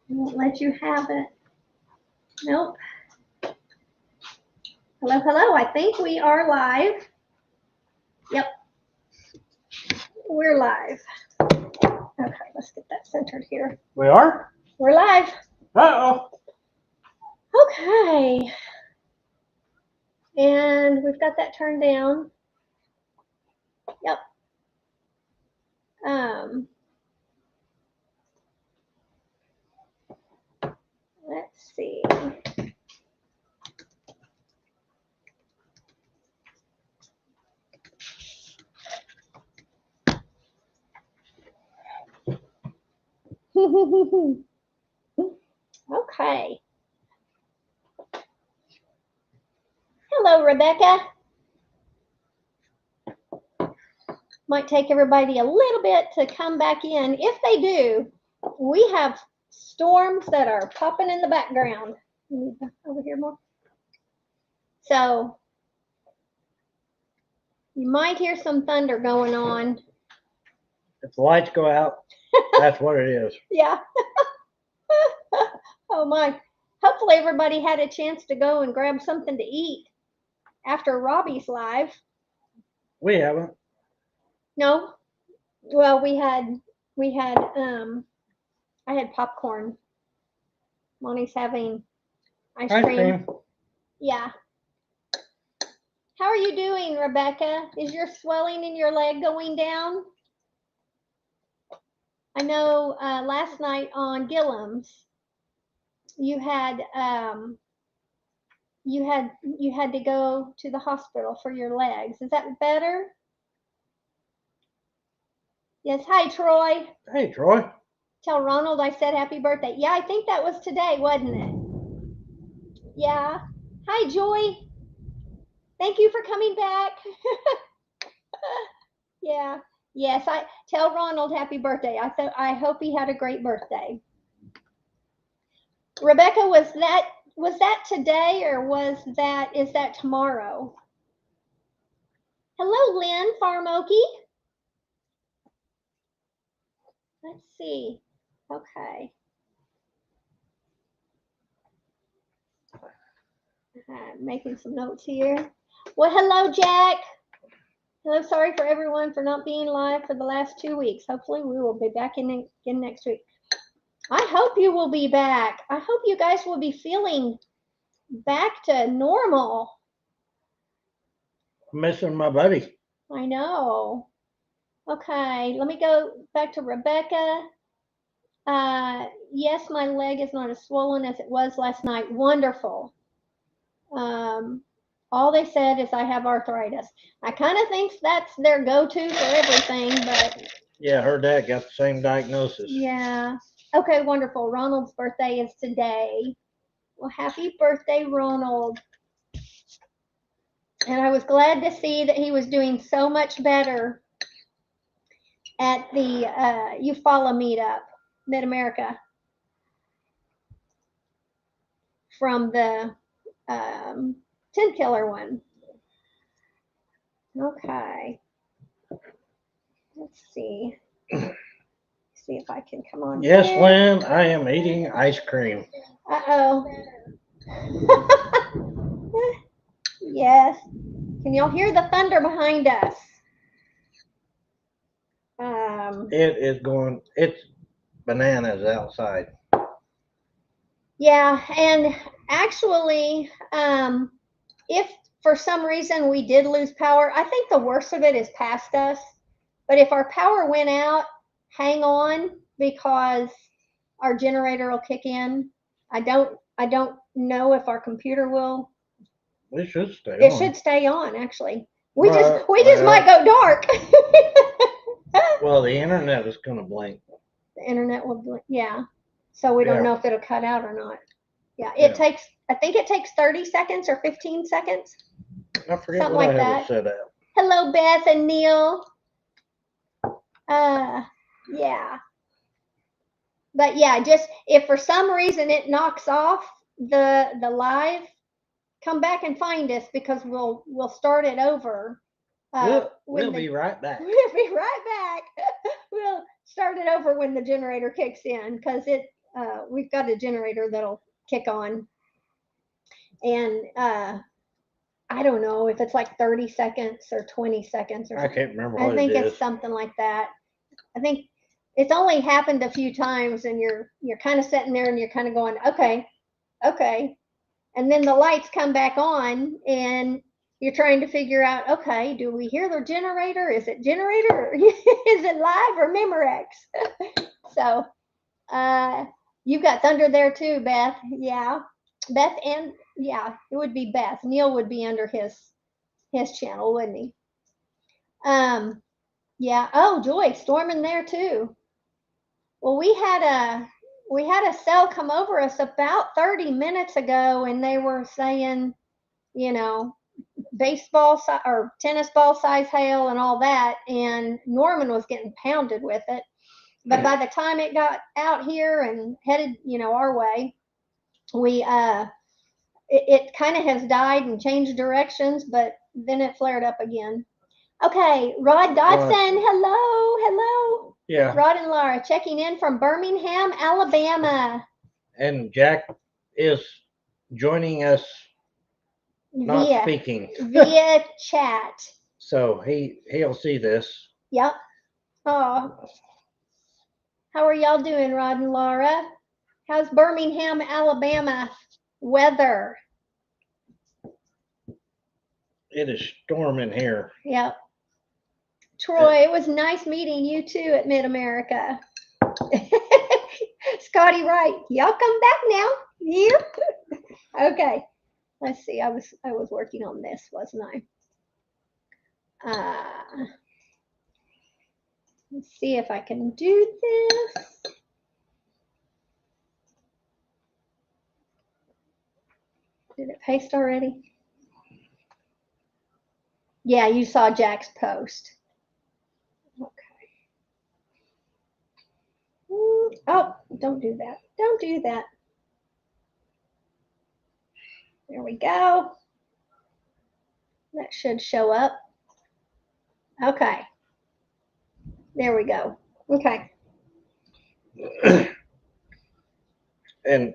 Won't let you have it. Nope. Hello, hello. I think we are live. Yep. We're live. Okay, let's get that centered here. We are? We're live. Uh-oh. Okay. And we've got that turned down. Yep. Let's see. Okay. Hello, Rebecca. Might take everybody a little bit to come back in. If they do, we have storms that are popping in the background. Over here more. So you might hear some thunder going on. If the lights go out, that's what it is. Yeah. Oh my. Hopefully everybody had a chance to go and grab something to eat after Robbie's live. We haven't. No. Well, I had popcorn. Monty's having ice cream. Yeah. How are you doing, Rebecca? Is your swelling in your leg going down? I know last night on Gillum's, you had to go to the hospital for your legs. Is that better? Yes. Hi, Troy. Hey, Troy. Tell Ronald I said happy birthday. Yeah, I think that was today, wasn't it? Yeah. Hi, Joy. Thank you for coming back. Yeah. Yes, I tell Ronald happy birthday. I hope he had a great birthday. Rebecca, was that today or is that tomorrow? Hello, Lynn Farmoki. Let's see. Okay. Making some notes here. Well, hello, Jack. Hello, sorry for everyone for not being live for the last 2 weeks. Hopefully we will be back in again next week. I hope you will be back. I hope you guys will be feeling back to normal. I'm missing my buddy. I know. Okay, let me go back to Rebecca. Yes, my leg is not as swollen as it was last night. Wonderful. All they said is I have arthritis. I kind of think that's their go-to for everything, but yeah, her dad got the same diagnosis. Yeah. Okay, wonderful. Ronald's birthday is today. Well, happy birthday, Ronald. And I was glad to see that he was doing so much better at the Eufaula meetup, Mid-America, from the 10 killer one. Okay. Let's see. See if I can come on. Yes, Lynn, I am eating ice cream. Uh-oh. Yes. Can y'all hear the thunder behind us? It's bananas outside. Yeah, and actually, if for some reason we did lose power, I think the worst of it is past us. But if our power went out, hang on, because our generator will kick in. I don't know if our computer will. It should stay on. It should stay on, actually. We just might go dark. Well, the internet is gonna blink. The internet will blink, yeah. So we don't know if it'll cut out or not. Yeah, I think it takes 30 seconds or 15 seconds. I forget Something what like I have that. it set up. Hello, Beth and Neil. Yeah. But yeah, just if for some reason it knocks off the live, come back and find us because we'll start it over. We'll be right back. We'll be right back. We'll start it over when the generator kicks in because it we've got a generator that'll kick on, and I don't know if it's like 30 seconds or 20 seconds or I something. can't remember I what think it is. it's something like that. I think it's only happened a few times, and you're kind of sitting there and you're kind of going, okay, okay, and then the lights come back on, and you're trying to figure out, okay, do we hear the generator? Is it generator? Or is it live or Memorex? So you've got thunder there too, Beth. Yeah, Beth, and yeah, it would be Beth. Neil would be under his channel, wouldn't he? Yeah. Oh, Joy, storming there too. Well, we had a cell come over us about 30 minutes ago, and they were saying, you know, baseball or tennis ball size hail and all that, and Norman was getting pounded with it. But by the time it got out here and headed, our way, we it kind of has died and changed directions, but then it flared up again. Okay, Rod Dodson, hello, hello. Yeah. Rod and Laura checking in from Birmingham, Alabama. And Jack is joining us, not speaking. Via chat. So he'll see this. Yep. Oh. How are y'all doing, Rod and Laura? How's Birmingham, Alabama weather? It is storming here. Yep. Troy, it was nice meeting you too at Mid-America. Scotty Wright, y'all come back now. You? Okay. Let's see. I was working on this, wasn't I? Let's see if I can do this. Did it paste already? Yeah, you saw Jack's post. Okay. Oh, don't do that. Don't do that. There we go. That should show up. Okay. There we go. Okay. And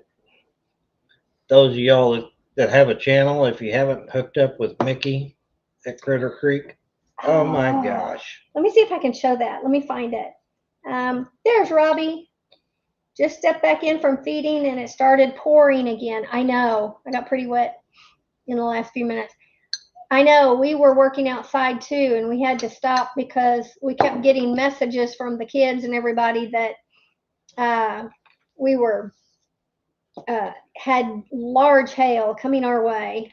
those of y'all that have a channel, if you haven't hooked up with Mickey at Critter Creek, oh my gosh. Let me see if I can show that. Let me find it. There's Robbie. Just stepped back in from feeding and it started pouring again. I know. I got pretty wet in the last few minutes. I know. We were working outside too, and we had to stop because we kept getting messages from the kids and everybody that we were had large hail coming our way.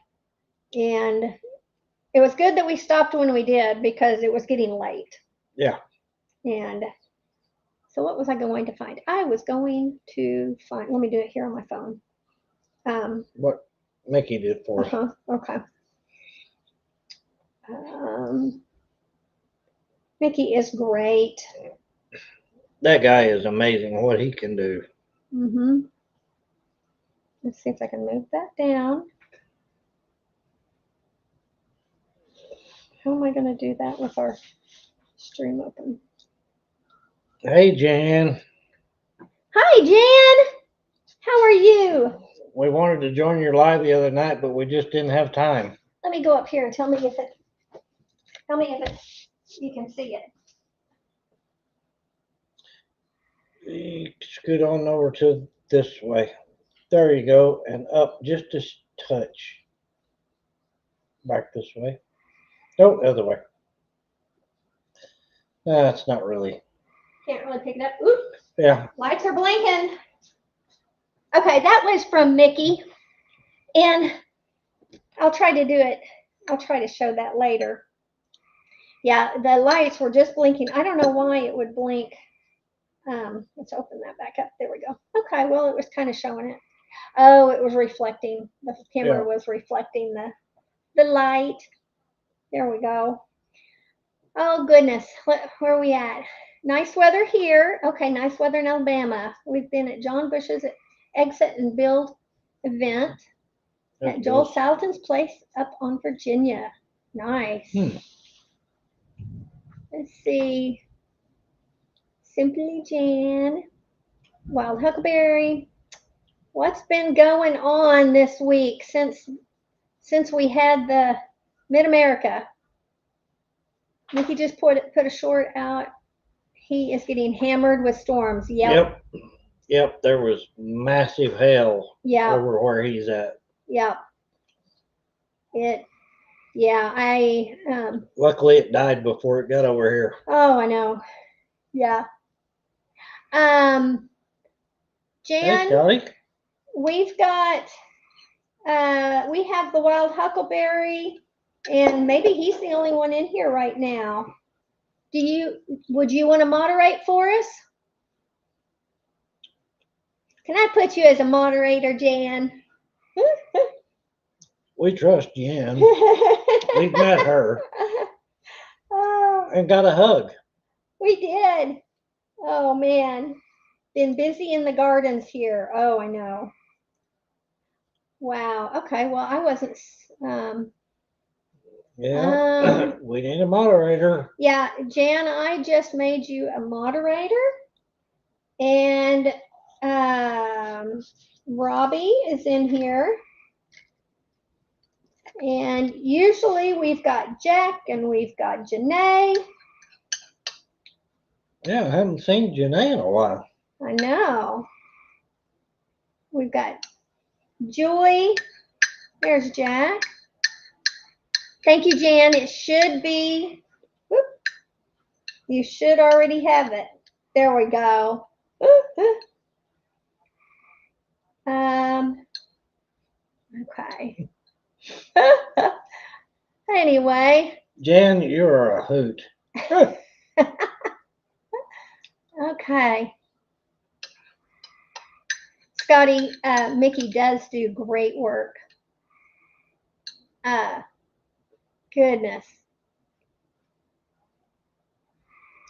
And it was good that we stopped when we did because it was getting late. Yeah. And so what was I going to find? I was going to find, let me do it here on my phone. What Mickey did for us. Okay. Mickey is great. That guy is amazing what he can do. Mm-hmm. Let's see if I can move that down. How am I going to do that with our stream open? Hey, Jan. Hi, Jan. How are you? We wanted to join your live the other night, but we just didn't have time. Let me go up here and tell me if you can see it. You scoot on over to this way. There you go. And up just a touch. Back this way. No, the other way. That's not really. Can't really pick it up. Oop. Yeah. Lights are blinking. Okay, that was from Mickey. And I'll try to do it. I'll try to show that later. Yeah, the lights were just blinking. I don't know why it would blink. Let's open that back up. There we go. Okay, well, it was kind of showing it. Oh, it was reflecting. The camera was reflecting the light. There we go. Oh, goodness. Where are we at? Nice weather here. Okay, nice weather in Alabama. We've been at John Bush's Exit and Build event at Joel Salatin's place up on Virginia. Nice. Let's see. Simply Jan. Wild Huckleberry. What's been going on this week since we had the Mid America? Mickey just put a short out. He is getting hammered with storms. Yep. Yep. There was massive hail Yeah. over where he's at. Yep. I Luckily, it died before it got over here. oh, I know. Yeah. Hey, Jan, Scotty. we've got we have the wild huckleberry, and maybe he's the only one in here right now. Would you want to moderate for us? Can I put you as a moderator, Jan? We trust Jan. We've met her Oh, and got a hug. we did. Oh man, been busy in the gardens here. Oh, I know. Wow. Okay. Well, I wasn't. Yeah. We need a moderator. Yeah, Jan, I just made you a moderator, and Robbie is in here. And usually we've got Jack and we've got Janae. Yeah, I haven't seen Janae in a while. I know. We've got Julie. There's Jack. Thank you, Jan. It should be, whoop, you should already have it. There we go. Okay. Anyway. Jan, you're a hoot. Okay. Scotty, Mickey does do great work. Goodness.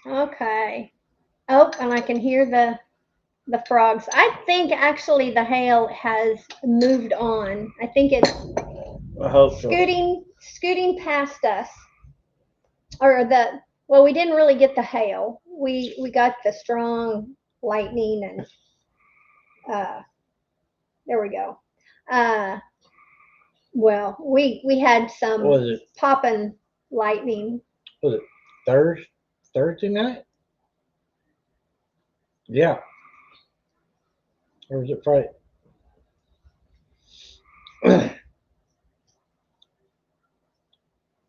Okay. Oh, and I can hear the frogs. I think actually the hail has moved on. I think it's I hope so. scooting past us. Or well, we didn't really get the hail. We got the strong lightning, and there we go. Well, we had some Was it popping lightning. Was it Thursday night? Yeah. Or was it Friday?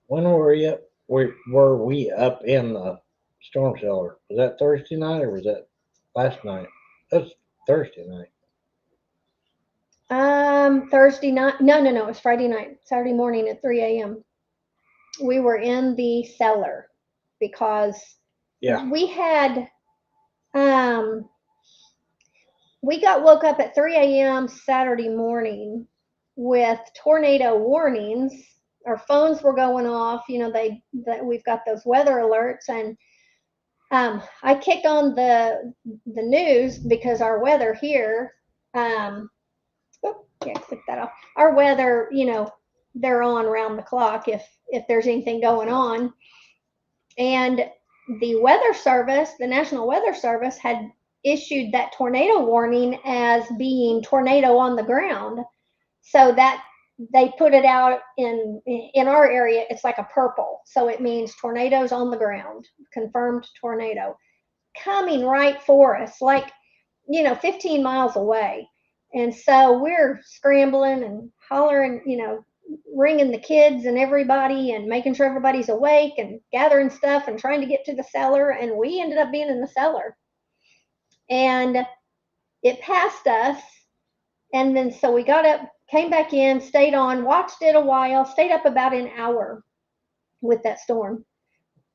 When were we up? Were we up in the storm cellar? Was that Thursday night or was that last night? That's Thursday night. Thursday night. No. It was Friday night. Saturday morning at 3 a.m. We were in the cellar because we had we got woke up at 3 a.m. Saturday morning with tornado warnings. Our phones were going off. You know, we've got those weather alerts, and I kicked on the news because our weather here. Click that off. Our weather, you know, they're on around the clock if there's anything going on. And the weather service, the National Weather Service, had issued that tornado warning as being tornado on the ground. So that they put it out in our area, it's like a purple. So it means tornadoes on the ground, confirmed tornado coming right for us, like, 15 miles away. And so we're scrambling and hollering, ringing the kids and everybody and making sure everybody's awake and gathering stuff and trying to get to the cellar. And we ended up being in the cellar. And it passed us. And then so we got up, came back in, stayed on, watched it a while, stayed up about an hour with that storm.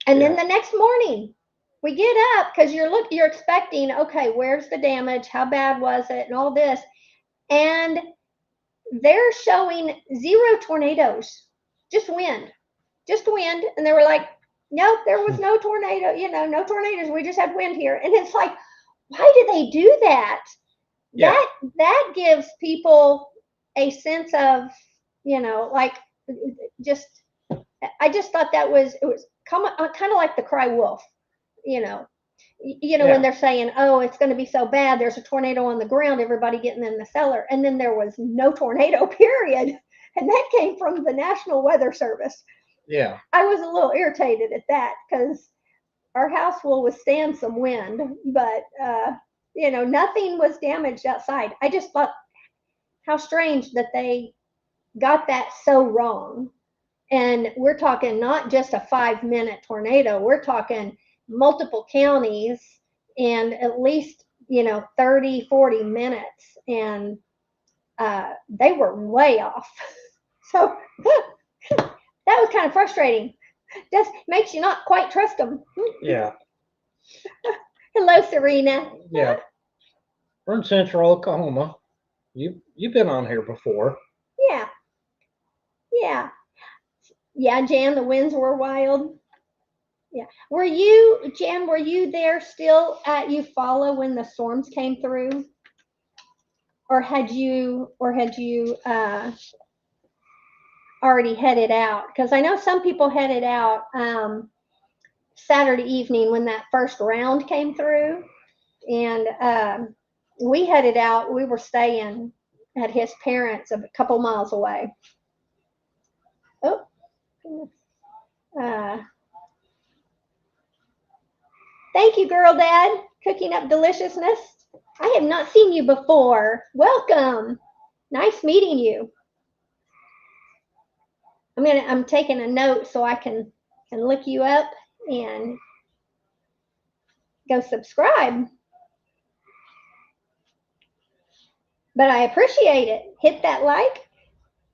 And then the next morning, we get up because you're expecting, okay, where's the damage? How bad was it? And all this. And they're showing 0 tornadoes, just wind. And they were like, nope, there was no tornado, no tornadoes. We just had wind here. And it's like, why do they do that? Yeah. That gives people a sense of, like, I just thought it was kind of like the cry wolf, You know, when they're saying, oh, it's going to be so bad, there's a tornado on the ground, everybody getting in the cellar. And then there was no tornado, period. And that came from the National Weather Service. Yeah. I was a little irritated at that because our house will withstand some wind, but, you know, nothing was damaged outside. I just thought how strange that they got that so wrong. And we're talking not just a 5-minute tornado, we're talking multiple counties and at least, you know, 30, 40 minutes. And they were way off. So that was kind of frustrating. Just makes you not quite trust them. Yeah. Hello, Serena. Yeah. We're in Central Oklahoma. You've been on here before. Yeah. Yeah. Yeah, Jan, the winds were wild. Yeah. Were you, Jan, were you there still at Eufaula when the storms came through? Or had you already headed out? Because I know some people headed out Saturday evening when that first round came through. And we headed out. We were staying at his parents' a couple miles away. Oh, thank you, Girl Dad, cooking up deliciousness. I have not seen you before. Welcome. Nice meeting you. I'm taking a note so I can look you up and go subscribe. But I appreciate it. Hit that like.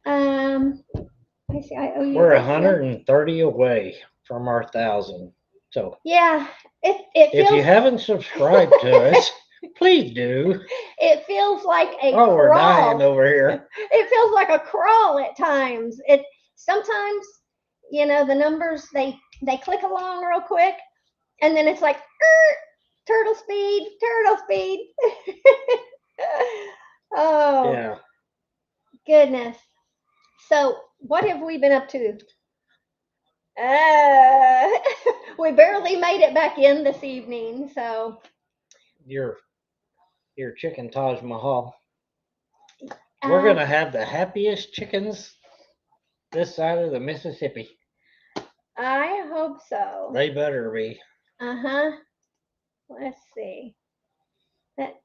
I see. I owe you. We're 130 away from our 1,000. So yeah, it feels. If you haven't subscribed to us, please do. It feels like a crawl. We're dying crawl. over here. It feels like a crawl at times. It sometimes, you know, the numbers they click along real quick, and then it's like turtle speed. Oh Yeah. goodness. So what have we been up to? We barely made it back in this evening. So Your chicken Taj Mahal. We're gonna have the happiest chickens this side of the Mississippi. I hope so. They better be. Uh-huh. Let's see. That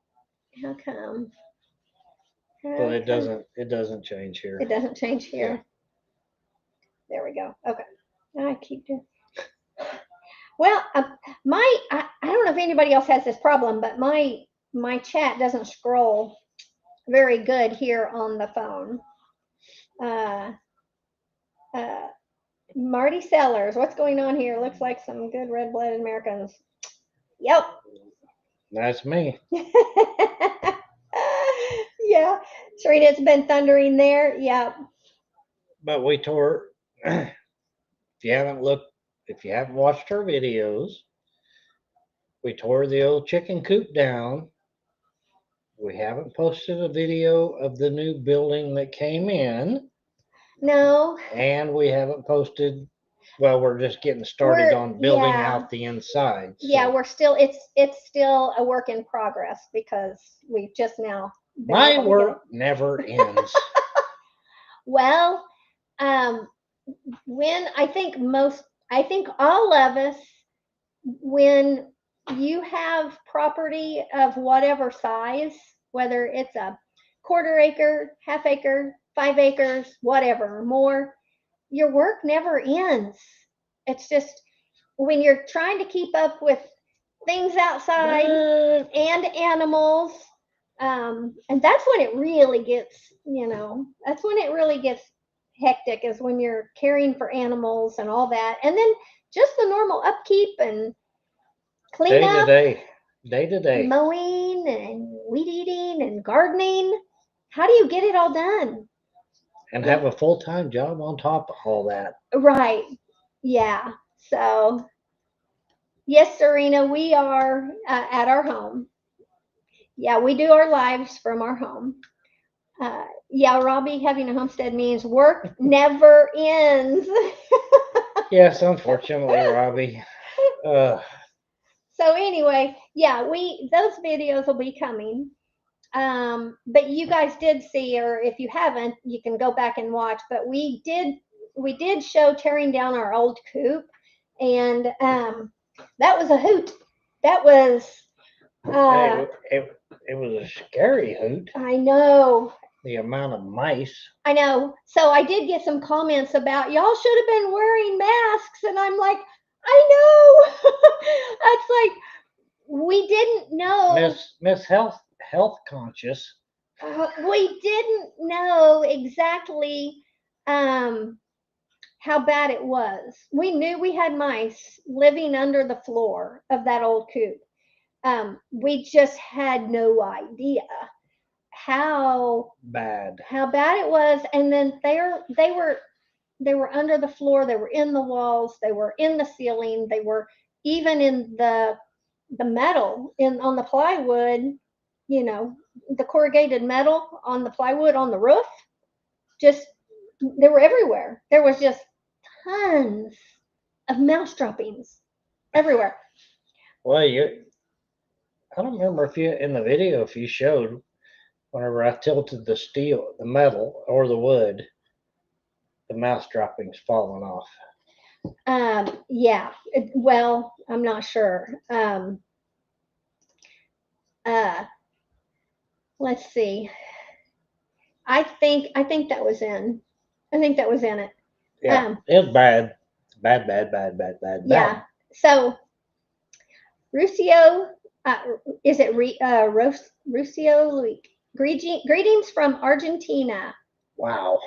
how come? But it doesn't change here. It doesn't change here. Yeah. There we go. Okay. I keep doing. Well, I don't know if anybody else has this problem, but my chat doesn't scroll very good here on the phone. Marty Sellers, what's going on here? Looks like some good red-blooded Americans. Yep. That's me. Yeah. Serena, it's been thundering there. Yep. But we tore. If you haven't watched our videos, we tore the old chicken coop down. We haven't posted a video of the new building that came in. No. And we haven't posted. Well, we're just getting started on building out the inside. So. Yeah, we're still. It's still a work in progress because we've just now. My work never ends. Well, when I think all of us, when you have property of whatever size, whether it's a quarter acre, half acre, 5 acres, whatever, more, your work never ends. It's just when you're trying to keep up with things outside and animals, and that's when it really gets, that's when it really gets hectic, is when you're caring for animals and all that, and then just the normal upkeep and cleanup, day to day, mowing and weed eating and gardening. How do you get it all done? And have a full-time job on top of all that. Right. Yeah. So, yes, Serena, we are at our home. Yeah, we do our lives from our home. Yeah, Robbie, having a homestead means work never ends. Yes, unfortunately, Robbie. So anyway, yeah, those videos will be coming. But you guys did see, or if you haven't, you can go back and watch. But we did show tearing down our old coop, and that was a hoot. That was It was a scary hoot. I know. The amount of mice. I know. So I did get some comments about y'all should have been wearing masks, and I'm like, I know. That's like we didn't know. Miss Health Conscious. We didn't know exactly how bad it was. We knew we had mice living under the floor of that old coop. We just had no idea how bad it was. And then they were under the floor, they were in the walls, they were in the ceiling, they were even in the metal on the plywood, the corrugated metal on the plywood on the roof. Just they were everywhere. There was just tons of mouse droppings everywhere. Well, I don't remember if you in the video if you showed whenever I tilted the metal or the wood, the mouse droppings falling off. Yeah. Well, I'm not sure. Let's see. I think that was in. I think that was in it. Yeah, it was bad. Bad. Yeah. So, Ruscio, is it Ruscio? Greetings from Argentina. Wow.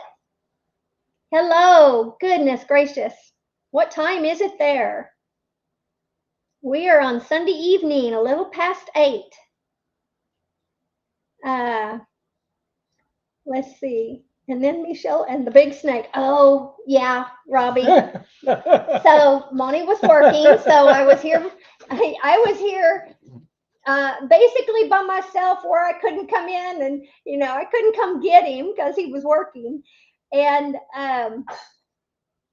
Hello. Goodness gracious. What time is it there? We are on Sunday evening, a little past 8. Let's see. And then Michelle and the big snake. Oh, yeah, Robbie. So Monty was working, so I was here. I was here basically by myself, where I couldn't come in, and I couldn't come get him because he was working. And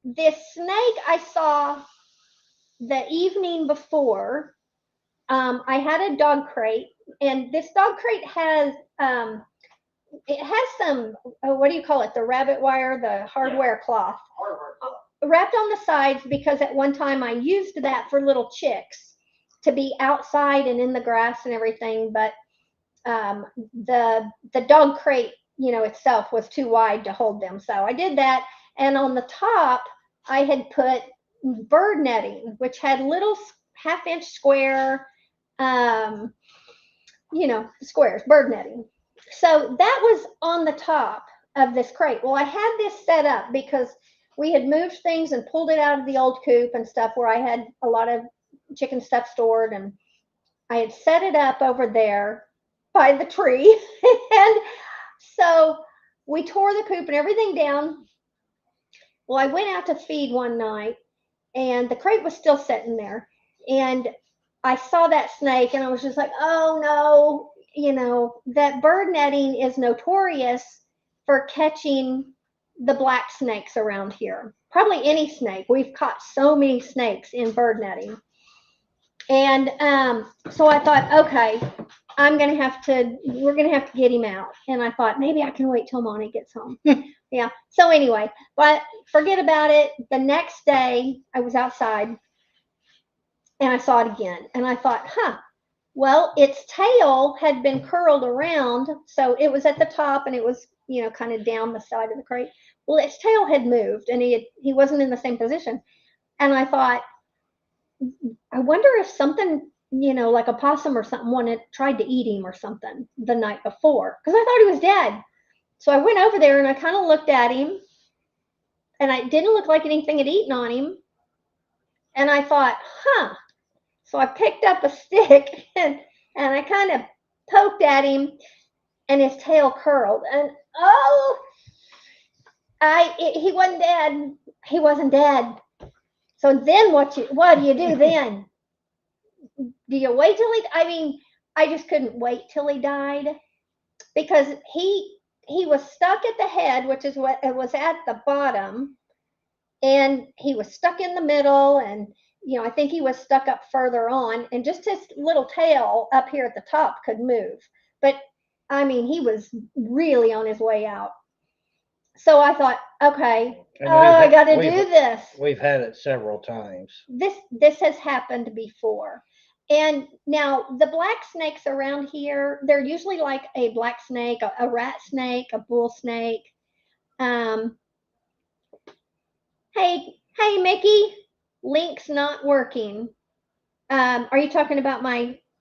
this snake I saw the evening before. I had a dog crate, and this dog crate has it has some what do you call it? The rabbit wire, the hardware cloth wrapped on the sides, because at one time I used that for little chicks to be outside and in the grass and everything. But the dog crate, itself was too wide to hold them, so I did that. And on the top, I had put bird netting, which had little half-inch square, squares, bird netting. So that was on the top of this crate. Well, I had this set up because we had moved things and pulled it out of the old coop and stuff, where I had a lot of chicken stuff stored, and I had set it up over there by the tree. And so we tore the coop and everything down. Well, I went out to feed one night, and the crate was still sitting there, and I saw that snake, and I was just like, oh no. That bird netting is notorious for catching the black snakes around here. Probably any snake. We've caught so many snakes in bird netting. And so I thought, okay, we're going to have to get him out. And I thought, maybe I can wait till Monty gets home. Yeah. So anyway, but forget about it. The next day I was outside and I saw it again. And I thought, well, its tail had been curled around. So it was at the top, and it was, kind of down the side of the crate. Well, its tail had moved, and he wasn't in the same position. And I thought, I wonder if something, like a possum or something tried to eat him or something the night before, because I thought he was dead. So I went over there and I kind of looked at him, and it didn't look like anything had eaten on him. And I thought, So I picked up a stick and I kind of poked at him, and his tail curled. And he wasn't dead. He wasn't dead. So then what do you do then? Do you wait till I just couldn't wait till he died, because he was stuck at the head, which is what it was at the bottom, and he was stuck in the middle, and I think he was stuck up further on, and just his little tail up here at the top could move. But I mean, he was really on his way out. So I thought, okay, I got to do this. We've had it several times. This has happened before. And now the black snakes around here, they're usually like a black snake, a rat snake, a bull snake. Hey, Mickey, link's not working. Are you talking about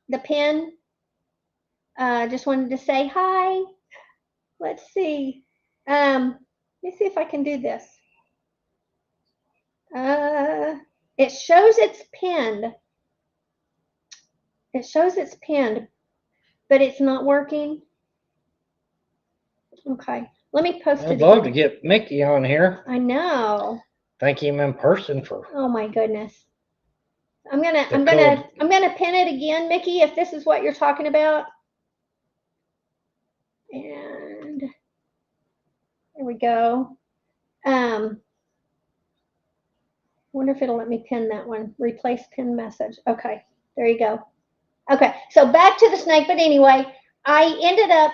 the pin? Just wanted to say hi. Let's see. Let me see if I can do this. It shows it's pinned. It shows it's pinned, but it's not working. Okay, let me post it. I'd love to get Mickey on here. I know. Thank him in person for. Oh my goodness. I'm gonna pin it again, Mickey, if this is what you're talking about. And there we go. Wonder if it'll let me pin that one. Replace pin message. Okay, there you go. Okay, so back to the snake. But anyway, I ended up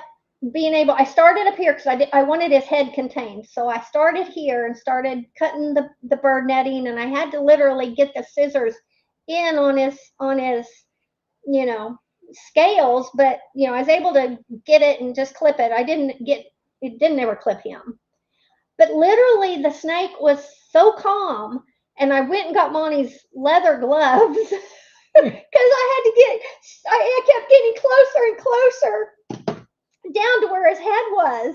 being able. I started up here because I wanted his head contained. So I started here and started cutting the bird netting, and I had to literally get the scissors in on his scales. But I was able to get it and just clip it. It didn't ever clip him. But literally, the snake was so calm. And I went and got Monty's leather gloves because I kept getting closer and closer down to where his head was.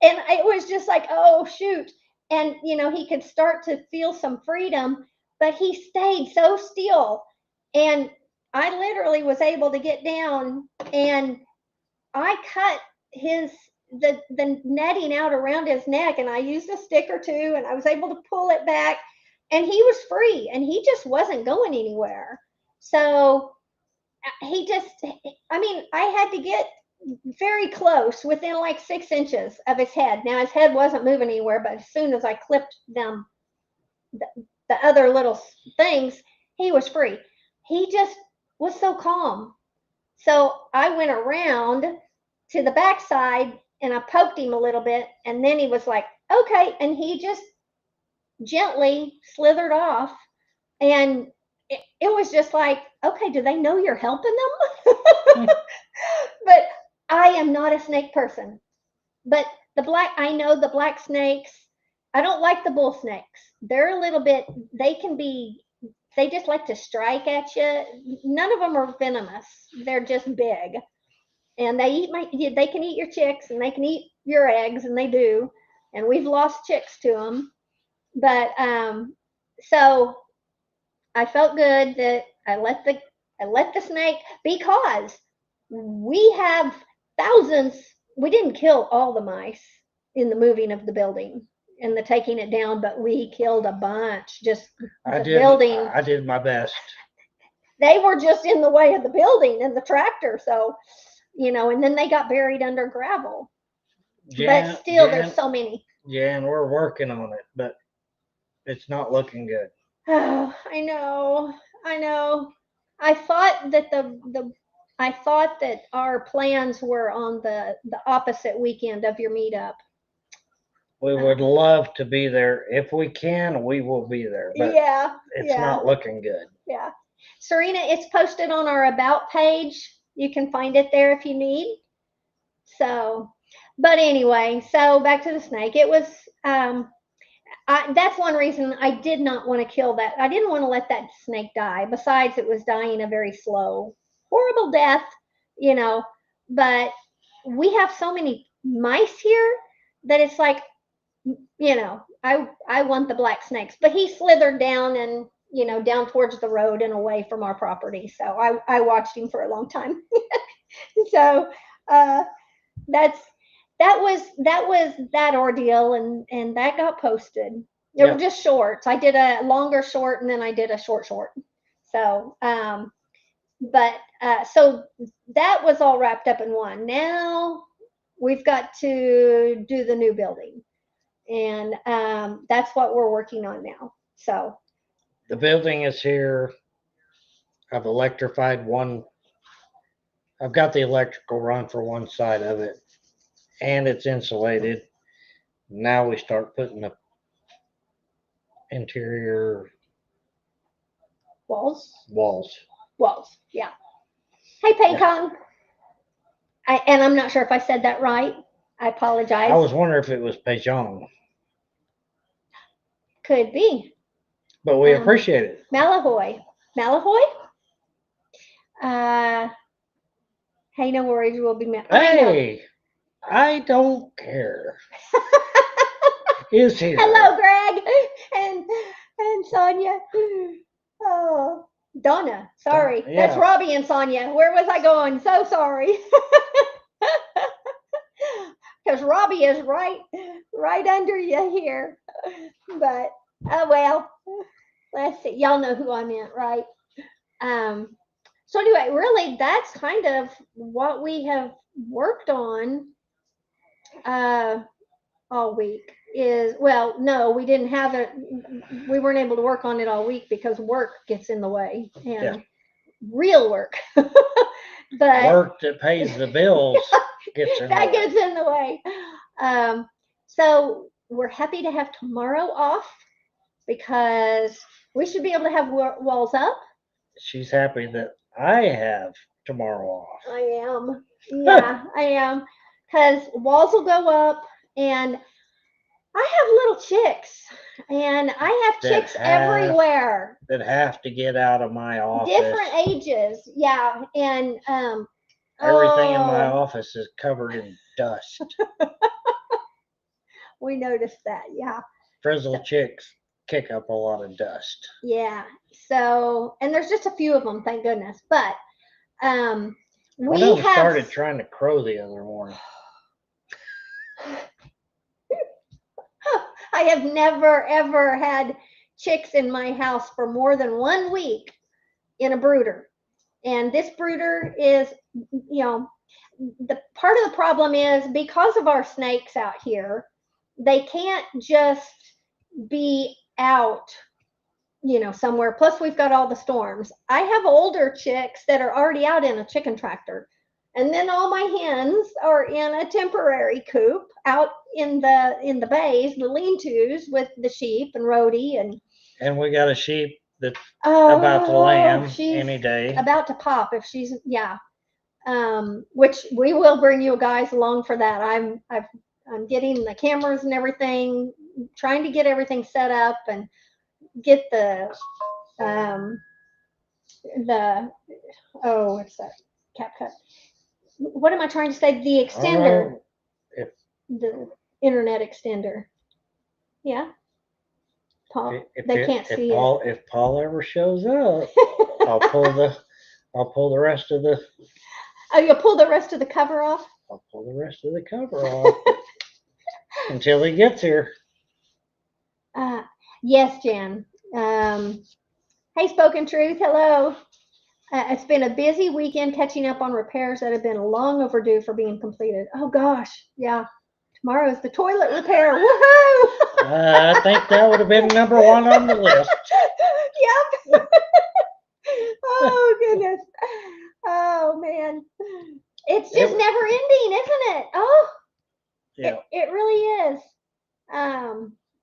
And it was just like, oh, shoot. And, he could start to feel some freedom, but he stayed so still. And I literally was able to get down, and I cut the netting out around his neck, and I used a stick or two, and I was able to pull it back. And he was free, and he just wasn't going anywhere. So I had to get very close, within like 6 inches of his head. Now, his head wasn't moving anywhere, but as soon as I clipped them, the other little things, he was free. He just was so calm. So I went around to the backside, and I poked him a little bit, and then he was like, okay, and he just gently slithered off, and it was just like, okay, do they know you're helping them? But I am not a snake person. But I know the black snakes. I don't like the bull snakes. They're a little bit, they just like to strike at you. None of them are venomous. They're just big. And they can eat your chicks, and they can eat your eggs, and they do. And we've lost chicks to them. But so I felt good that I let the snake, because we have thousands. We didn't kill all the mice in the moving of the building and the taking it down, but we killed a bunch. Just building. I did my best. They were just in the way of the building and the tractor, so and then they got buried under gravel. But still, there's so many. Yeah, and we're working on it, but it's not looking good. Oh, I know. I thought that our plans were on the opposite weekend of your meetup. We would love to be there. If we can, we will be there. But it's not looking good. Yeah. Serena, it's posted on our About page. You can find it there if you need. So, but anyway, so back to the snake. It was that's one reason I did not want to kill that. I didn't want to let that snake die. Besides, it was dying a very slow, horrible death, But we have so many mice here that it's like, I want the black snakes. But he slithered down and, down towards the road and away from our property. So I watched him for a long time. So that was that ordeal, and that got posted. They were just shorts. I did a longer short, and then I did a short. So so that was all wrapped up in one. Now we've got to do the new building, and that's what we're working on now. So The building is here. I've electrified one. I've got the electrical run for one side of it, and it's insulated. Now we start putting the interior Walls. walls. Yeah. Hey, Paycong. And I'm not sure if I said that right. I apologize. I was wondering if it was Pejong, Could be. but we appreciate it. Malahoy. Hey, no worries. We'll be met. Hey, I don't care. Is here. Hello, Greg and Sonia. Oh, Donna. Sorry, Yeah. that's Robbie and Sonia. Where was I going? So sorry. Because Robbie is right under you here. But oh well. Let's see. Y'all know who I meant, right? So anyway, really, that's kind of what we have worked on all week. No, we didn't have it. We weren't able to work on it all week because work gets in the way, and real work. But work that pays the bills gets in the way. gets in the way. So we're happy to have tomorrow off because we should be able to have walls up. She's happy that I have tomorrow off. I am. Yeah, I am. Because walls will go up, and I have little chicks, and I have chicks everywhere. That have to get out of my office. Different ages, yeah. And everything in my office is covered in dust. We noticed that, yeah. Frizzle chicks kick up a lot of dust. Yeah. So, and there's just a few of them, thank goodness. But we started trying to crow the other morning. I have never ever had chicks in my house for more than 1 week in a brooder. And this brooder is, the part of the problem is because of our snakes out here, they can't just be out, somewhere. Plus, we've got all the storms. I have older chicks that are already out in a chicken tractor. And then all my hens are in a temporary coop out in the bays, the lean-tos with the sheep and Rhodey and we got a sheep that's about to lamb any day. About to pop if she's which we will bring you guys along for that. I'm getting the cameras and everything, trying to get everything set up and get the what's that? CapCut. What am I trying to say? The extender. The internet extender. Yeah. Paul, they can't see it. If Paul ever shows up, I'll pull the rest of the. Oh, you'll pull the rest of the cover off? I'll pull the rest of the cover off until he gets here. Yes, Jan. Hey, Spoken Truth. Hello. It's been a busy weekend catching up on repairs that have been long overdue for being completed. Oh, gosh. Yeah. Tomorrow's the toilet repair. Woohoo! I think that would have been number one on the list. Yep. Oh, goodness. Oh, man. It's just never ending, isn't it? Oh, yeah. It really is.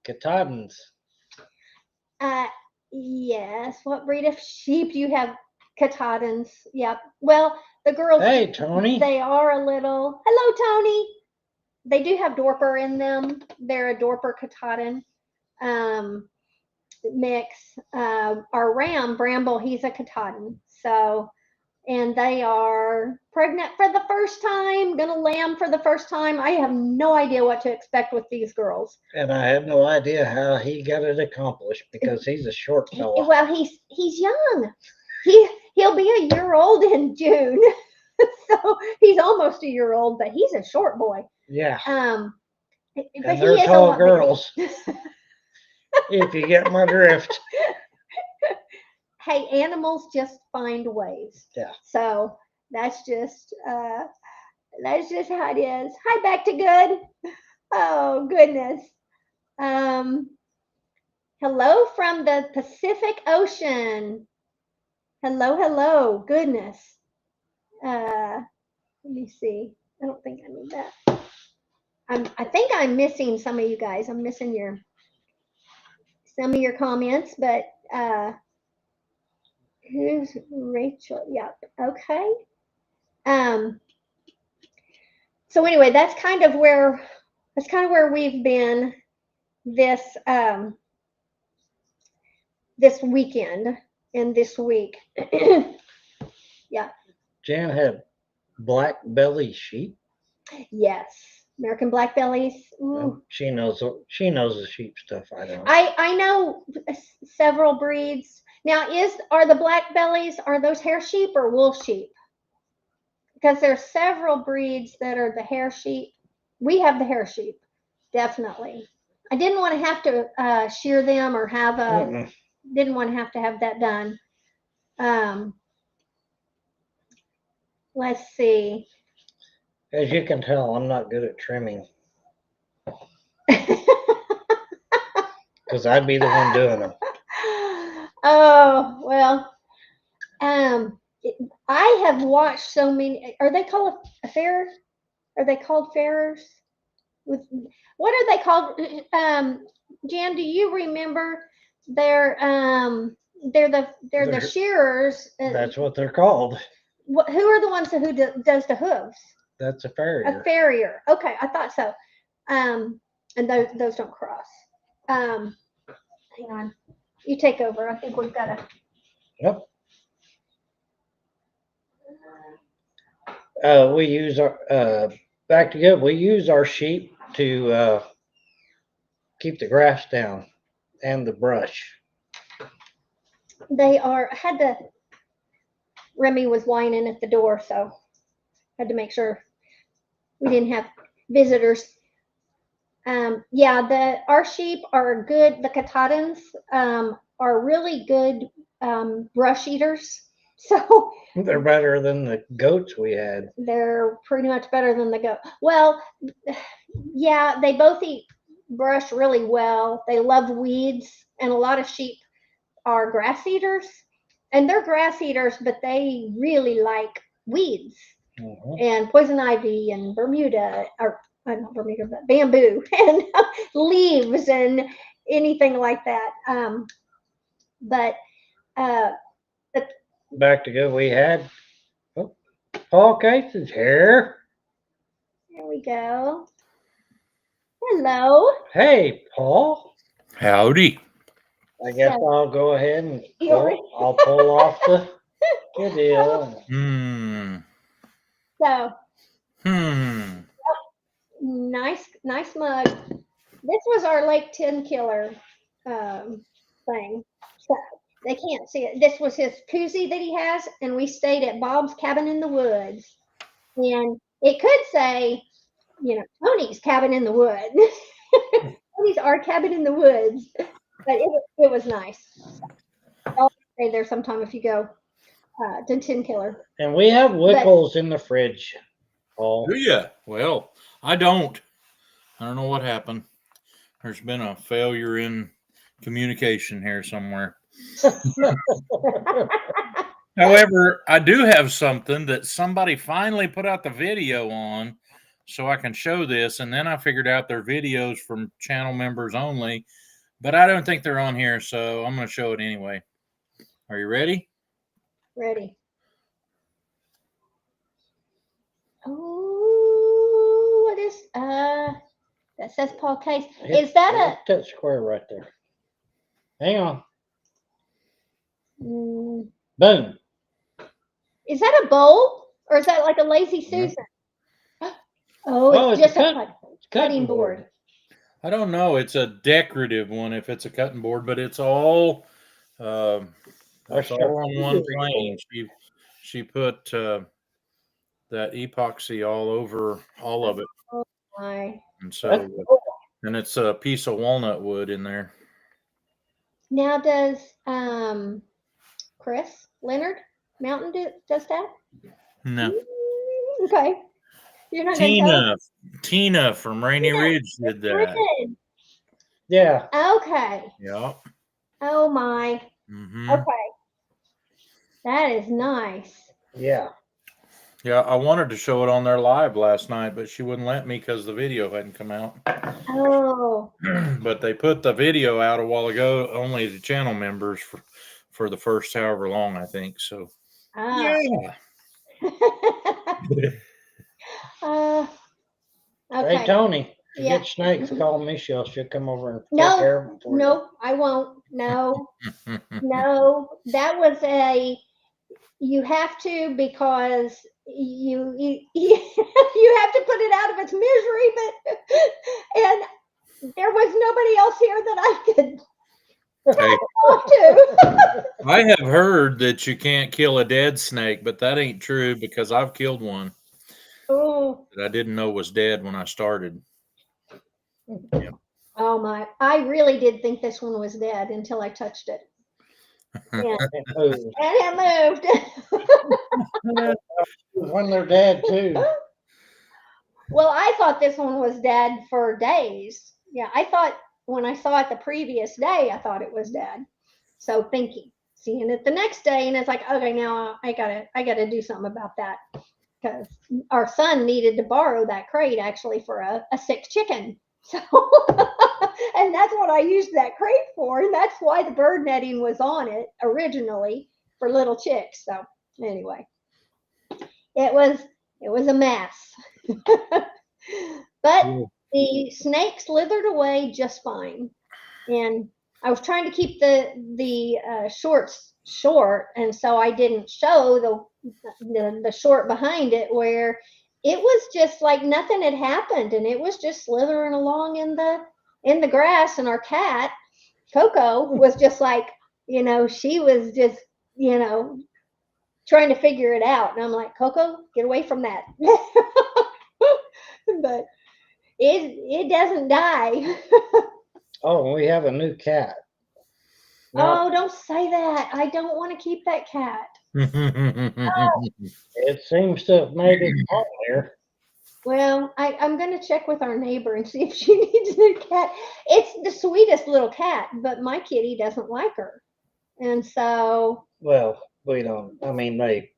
Katahdins. Yes. What breed of sheep do you have? Katahdins. Yep. Well, the girls. Hey, Tony. They are a little. Hello, Tony. They do have Dorper in them. They're a Dorper Katahdin mix. Our ram, Bramble, he's a Katahdin. So, and they are pregnant for the first time, gonna lamb for the first time. I have no idea what to expect with these girls. And I have no idea how he got it accomplished because he's a short fella. Well, he's young. He'll be a year old in June. So he's almost a year old, but he's a short boy. Yeah. But and they're tall girls. If you get my drift. Hey, animals just find ways. Yeah. So that's just how it is. Hi, back to good. Oh goodness. Hello from the Pacific Ocean. Hello, hello. Goodness. Let me see. I don't think I need that. I think I'm missing some of you guys. I'm missing some of your comments, but who's Rachel? Yep. Okay. So anyway, that's kind of where we've been this this weekend and this week. Yeah. Jan had black belly sheep. Yes. American black bellies. Ooh. She knows the sheep stuff. I don't. I know several breeds. Now, are the black bellies, are those hair sheep or wool sheep? Because there's several breeds that are the hair sheep. We have the hair sheep, definitely. I didn't want to have to shear them or have didn't want to have that done. Let's see. As you can tell, I'm not good at trimming. Because I'd be the one doing them. Oh, well. I have watched so many. Are they called a fair? Are they called farrers? What are they called? Jan, do you remember? They're the shearers. That's what they're called. Who are the ones who does the hooves? That's a farrier. A farrier. Okay, I thought so. And those don't cross. Hang on. You take over. I think we've got to. Yep. We use our back to good. We use our sheep to keep the grass down and the brush. They are. Remy was whining at the door, so had to make sure we didn't have visitors. Yeah, our sheep are good. The Katahdins are really good brush eaters. So they're better than the goats we had. They're pretty much better than the goat. Well, yeah, they both eat brush really well. They love weeds, and a lot of sheep are grass eaters. And they're grass eaters, but they really like weeds and poison ivy and Bermuda, or not Bermuda, but bamboo and leaves and anything like that. But back to go, we had Paul Case's here. There we go. Hello. Hey, Paul. Howdy. I guess I'll go ahead and I'll pull off the deal. So. Nice mug. This was our Lake 10 killer thing. So they can't see it. This was his koozie that he has, and we stayed at Bob's Cabin in the Woods. And it could say, Tony's Cabin in the Woods. Tony's our cabin in the woods. But it was nice. I'll stay there sometime if you go to Tin Killer. And we have Wickles in the fridge. Oh. Do you? Well, I don't. I don't know what happened. There's been a failure in communication here somewhere. However, I do have something that somebody finally put out the video on so I can show this. And then I figured out they're videos from channel members only, but I don't think they're on here. So I'm going to show it anyway. Are you ready? Ready. Oh, what is, that says Paul Case. Is that a touch square right there? Hang on. Boom. Is that a bowl or is that like a Lazy Susan? Oh, it's just a cutting board. I don't know. It's a decorative one if it's a cutting board, but it's all on one plane. She put that epoxy all over all of it. Oh my. And so, and it's a piece of walnut wood in there. Now does Chris Leonard Mountain does that? No. Okay. You're not Tina from Rainy Ridge did that. Yeah. Okay. Yeah. Oh my. Mm-hmm. Okay. That is nice. Yeah. Yeah, I wanted to show it on their live last night, but she wouldn't let me because the video hadn't come out. Oh. But they put the video out a while ago, only the channel members for the first however long, I think. So Ah. yeah. uh, Hey, okay. Tony, if you Yeah. get snakes, call Michelle. She'll come over and take No. care of them for you. No, I won't. No. No. That was you have to, because you have to put it out of its misery, but and there was nobody else here that I could Hey, talk to. I have heard that you can't kill a dead snake, but that ain't true because I've killed one Oh. that I didn't know was dead when I started. Oh my, I really did think this one was dead until I touched it. Yeah. And it moved. When they're dead too. Well, I thought this one was dead for days. Yeah, I thought when I saw it the previous day, I thought it was dead. So thinking, seeing it the next day, and it's like, okay, now I gotta do something about that, because our son needed to borrow that crate actually for a sick chicken. So, and that's what I used that crate for, and that's why the bird netting was on it originally, for little chicks. So anyway, it was a mess. But the snake slithered away just fine, and I was trying to keep the shorts short, and so I didn't show the short behind it, where it was just like nothing had happened, and it was just slithering along in the grass. And our cat Coco was just like, she was just, trying to figure it out, and I'm like, Coco, get away from that. But it doesn't die. Oh, we have a new cat. No, Oh, don't say that. I don't want to keep that cat. it seems to have made its home here. Well, I'm going to check with our neighbor and see if she needs a new cat. It's the sweetest little cat, but my kitty doesn't like her. And so. Well, we don't. I mean, they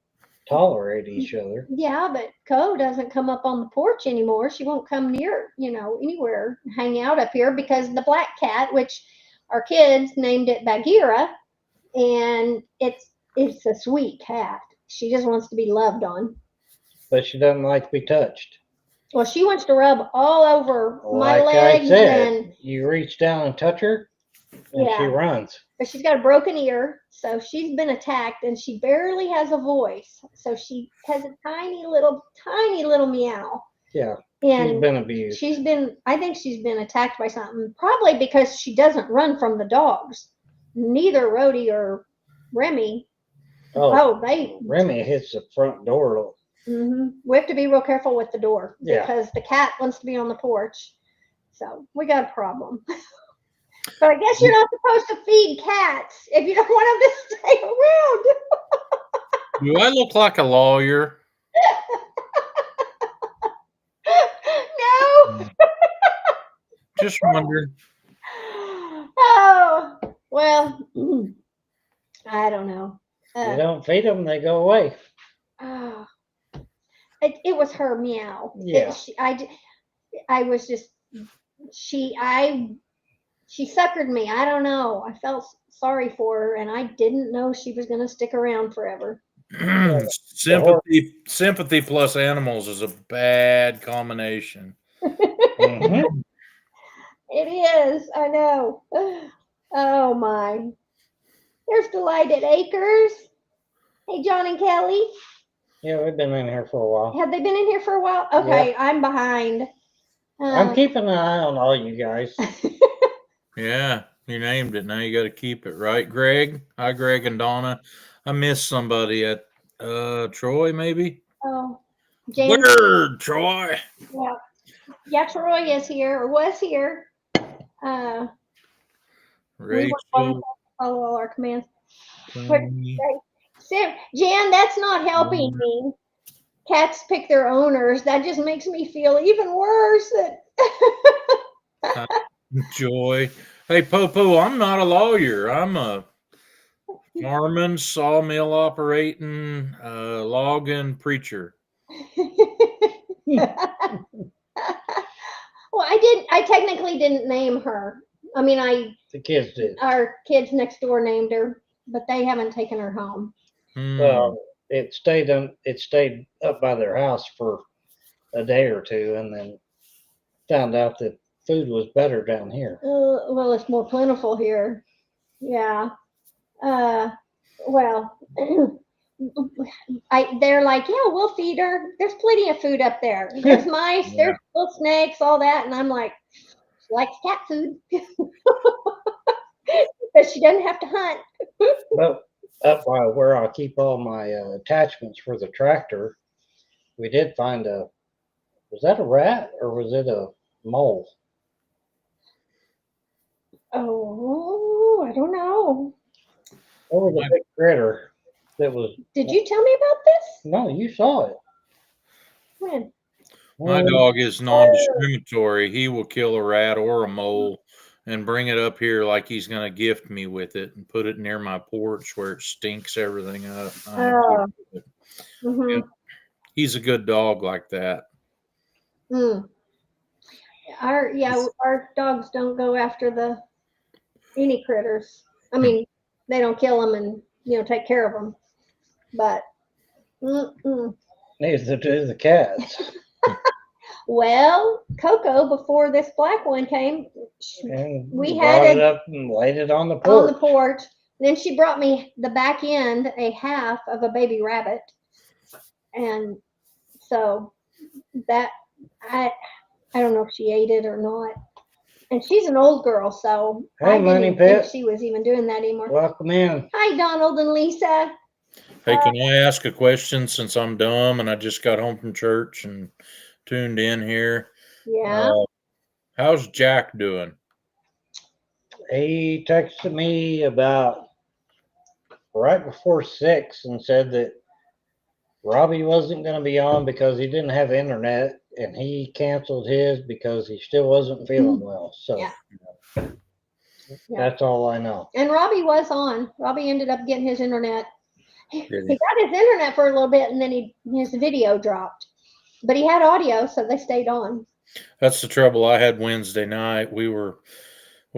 tolerate each other. Yeah, but Co doesn't come up on the porch anymore. She won't come near, anywhere, hang out up here, because the black cat, which our kids named it Bagheera, and it's a sweet cat. She just wants to be loved on. But she doesn't like to be touched. Well, she wants to rub all over my Like legs, I said, and you reach down and touch her, and she yeah. runs. But she's got a broken ear, so she's been attacked, and she barely has a voice. So she has a tiny little meow. Yeah, And she's been abused. I think she's been attacked by something, probably because she doesn't run from the dogs. Neither Rhodey or Remy. Remy hits the front door. We have to be real careful with the door, because the cat wants to be on the porch. So we got a problem. But I guess you're not supposed to feed cats if you don't want them to stay around. Do I look like a lawyer? No. Just wondering. Oh, well, I don't know. You don't feed them, they go away. It was her meow. Yeah. I was just, she suckered me. I don't know. I felt sorry for her, and I didn't know she was going to stick around forever. Sympathy plus animals is a bad combination. Mm-hmm. It is. I know. Oh my. There's Delighted Acres. Hey, John and Kelly. Yeah, we've been in here for a while. Have they been in here for a while? Okay, Yep. I'm behind. I'm keeping an eye on all you guys. Yeah, you named it. Now you got to keep it, right, Greg? Hi, Greg and Donna. I missed somebody at Troy, maybe. Oh, James. Word, Troy. Yeah, Troy is here, or was here. We Rachel. follow all our commands. Tony. Jan, that's not helping me. Cats pick their owners. That just makes me feel even worse. Joy. Hey, Popo, I'm not a lawyer. I'm a farming, sawmill operating, logging preacher. Well, I technically didn't name her. I mean, The kids did. our kids next door named her, but they haven't taken her home. Well, it stayed up by their house for a day or two, and then found out that food was better down here. Well, it's more plentiful here. Yeah. Well, they're like, yeah, we'll feed her. There's plenty of food up there. There's mice, Yeah. there's little snakes, all that. And I'm like, she likes cat food. But she doesn't have to hunt. But up by where I keep all my attachments for the tractor, we did find was that a rat or was it a mole? Oh, I don't know. What was a big critter that was? Did you tell me about this? No, you saw it. When? My dog is non-discriminatory. He will kill a rat or a mole and bring it up here like he's going to gift me with it and put it near my porch where it stinks everything up. Mm-hmm. Yep. He's a good dog like that. Our dogs don't go after any critters. I mean, they don't kill them and take care of them. But neither do the cats. Well, Coco, before this black one came, And we brought had it up and laid it on the porch. on the porch. Then she brought me the back end, a half of a baby rabbit, and so that I don't know if she ate it or not. And she's an old girl, so Hey, I Money didn't think Pit. she was even doing that anymore. Welcome in. Hi, Donald and Lisa. Hey, can I ask a question since I'm dumb and I just got home from church and tuned in here? Yeah. How's Jack doing? He texted me about right before 6 and said that Robbie wasn't going to be on because he didn't have internet, and he canceled his because he still wasn't feeling well. So Yeah. that's all I know. And Robbie was on. Robbie ended up getting his internet. He Really? got his internet for a little bit, and then his video dropped. But he had audio, so they stayed on. That's the trouble. I had Wednesday night. We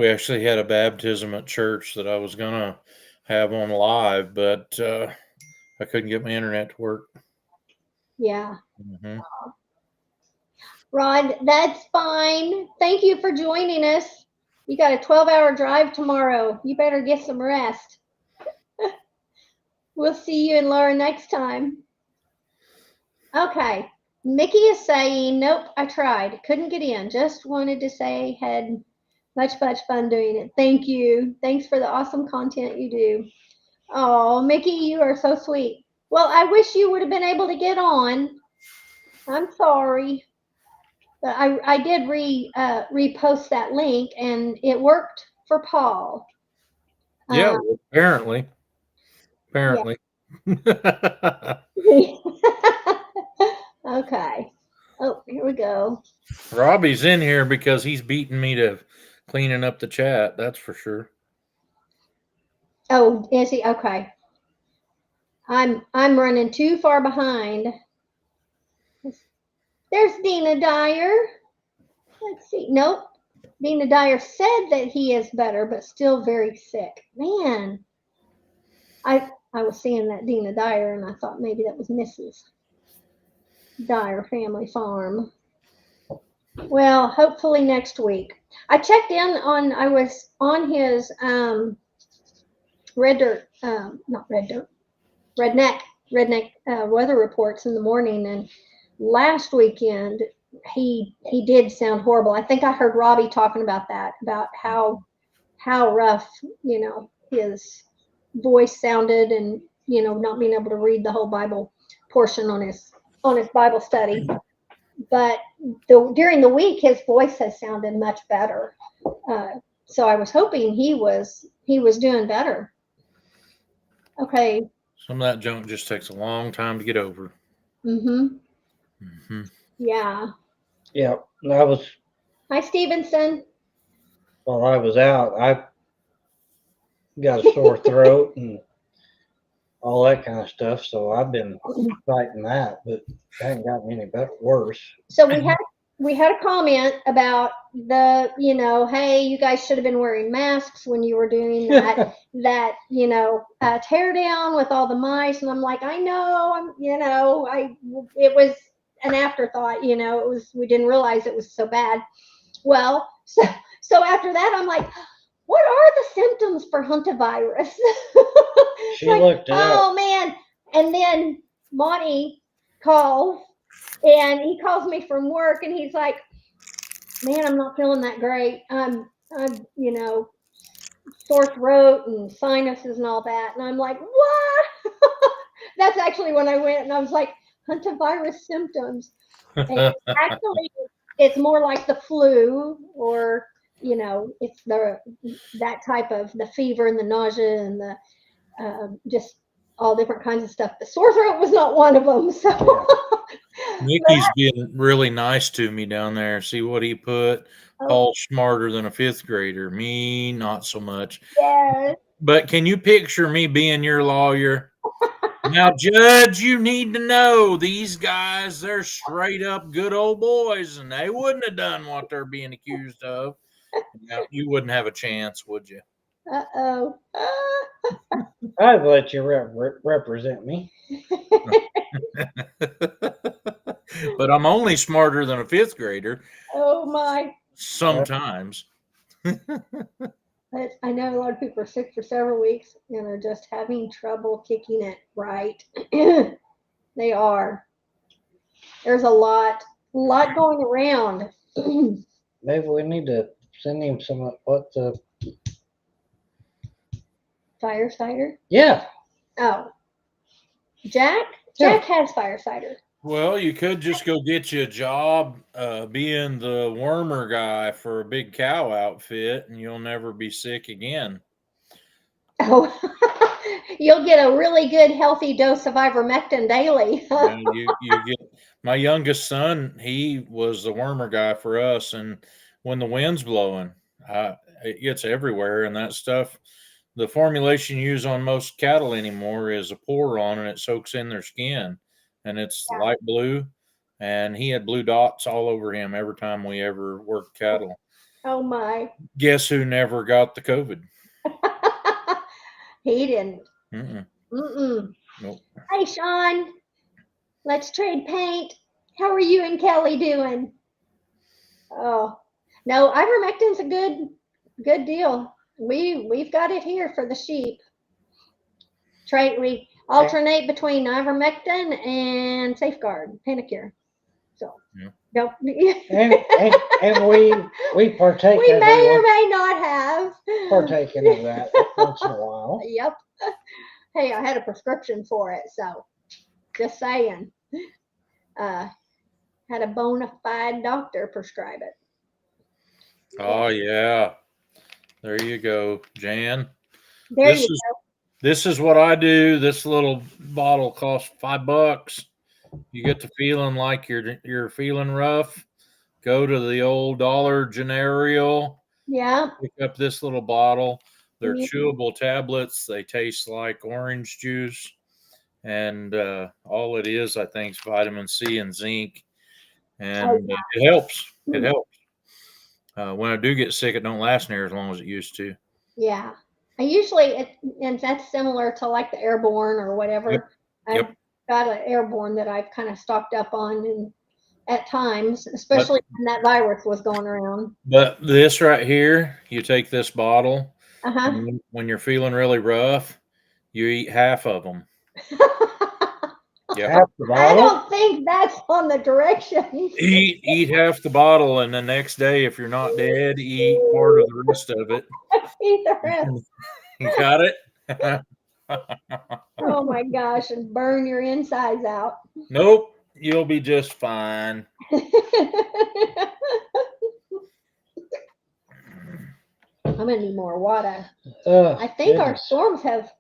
actually had a baptism at church that I was gonna have on live, but I couldn't get my internet to work. Yeah. Mm-hmm. Rod, that's fine. Thank you for joining us. You got a 12-hour drive tomorrow. You better get some rest. We'll see you and Laura next time. Okay. Mickey is saying, nope, I tried. Couldn't get in. Just wanted to say had much fun doing it. Thank you. Thanks for the awesome content you do. Oh, Mickey, you are so sweet. Well, I wish you would have been able to get on. I'm sorry. But I did repost that link, and it worked for Paul. Yeah, apparently. Yeah. Okay. Oh, here we go. Robbie's in here because he's beating me to cleaning up the chat. That's for sure. Oh, is he? Okay. I'm running too far behind. There's Dina Dyer. Let's see. Nope. Dina Dyer said that he is better, but still very sick. Man, I was seeing that Dina Dyer, and I thought maybe that was Mrs. Dyer Family Farm. Well, hopefully next week. I checked in on. I was on his redneck weather reports in the morning, and last weekend he did sound horrible. I think I heard Robbie talking about that, about how rough his voice sounded, and not being able to read the whole Bible portion on his Bible study. But during the week his voice has sounded much better. So I was hoping he was doing better. Okay. Some of that junk just takes a long time to get over. Yeah. Yeah, that was. Hi, Stevenson. while I was out, I got a sore throat and all that kind of stuff. So I've been fighting that, but it hasn't gotten any better, worse. So we had a comment about the, hey, you guys should have been wearing masks when you were doing that tear down with all the mice. And I'm like, I know, it was an afterthought, we didn't realize it was so bad. Well, so after that, I'm like, what are the symptoms for hantavirus? She looked it up. Oh man. And then Monty calls, and he calls me from work, and he's like, man, I'm not feeling that great. I'm sore throat and sinuses and all that. And I'm like, what? That's actually when I went and I was like, hantavirus symptoms. And actually, it's more like the flu, or it's that type of the fever and the nausea and the just all different kinds of stuff. The sore throat was not one of them. So Nikki's being really nice to me down there. See what he put? Paul's smarter than a fifth grader. Me, not so much. yes. But can you picture me being your lawyer? Now, Judge, you need to know these guys, they're straight up good old boys, and they wouldn't have done what they're being accused of. Now, you wouldn't have a chance, would you? Uh-oh. I'd let you represent me. But I'm only smarter than a fifth grader. Oh my. Sometimes. But I know a lot of people are sick for several weeks and are just having trouble kicking it right. They are. There's a lot going around. Maybe we need to send him some what the Fire cider? Yeah. Oh. Jack? Jack has fire cider. Well, you could just go get you a job being the wormer guy for a big cow outfit, and you'll never be sick again. Oh, you'll get a really good, healthy dose of ivermectin daily. Yeah, you get my youngest son. He was the wormer guy for us, and when the wind's blowing, it gets everywhere, and that stuff. The formulation you use on most cattle anymore is a pour on, and it soaks in their skin, and it's light blue. And he had blue dots all over him every time we ever worked cattle. Oh my! Guess who never got the COVID? He didn't. Nope. Hey, Sean, let's trade paint. How are you and Kelly doing? Oh, no, ivermectin's a good deal. We've got it here for the sheep. We alternate between ivermectin and Safeguard Panacure. So, nope. and we partake. We may or may not have partaken of that once in a while. Yep. Hey, I had a prescription for it, so just saying. Had a bona fide doctor prescribe it. Oh yeah. There you go, Jan. This is what I do. This little bottle costs $5. You get to feeling like you're feeling rough. Go to the old Dollar General. Yeah. Pick up this little bottle. They're chewable tablets. They taste like orange juice. And all it is, I think, is vitamin C and zinc. And it helps. It helps. When I do get sick, it don't last near as long as it used to. Yeah. I usually, and that's similar to like the Airborne or whatever. I've got an Airborne that I've kind of stocked up on and at times, especially when that virus was going around. But this right here, you take this bottle. Uh-huh. When you're feeling really rough, you eat half of them. Half the bottle? I don't think that's on the directions. Eat half the bottle, and the next day, if you're not dead, eat part of the rest of it. Eat the rest. You got it? Oh my gosh, and burn your insides out. Nope, you'll be just fine. I'm gonna need more water. I think goodness. our storms have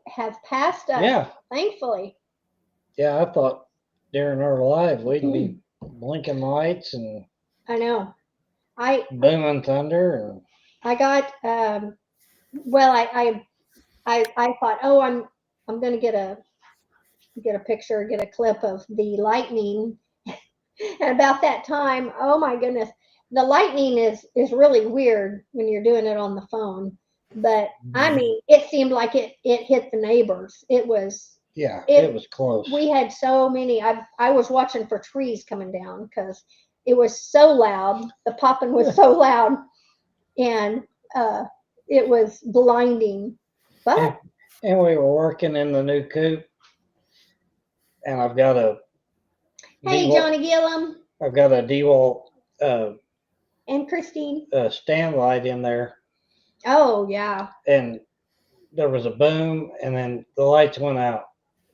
passed us. Yeah. Thankfully. Yeah, I thought during our life we'd be blinking lights and I know. booming thunder and I got well, I thought, oh, I'm gonna get a picture, get a clip of the lightning. And about that time, oh my goodness, the lightning is really weird when you're doing it on the phone. But I mean, it seemed like it hit the neighbors. It was it was close. We had so many. I was watching for trees coming down because it was so loud. The popping was so loud, and it was blinding. But And we were working in the new coop, and I've got a hey, Johnny Gillum I've got a DeWalt and Christine. stand light in there, Oh yeah. and there was a boom, and then the lights went out,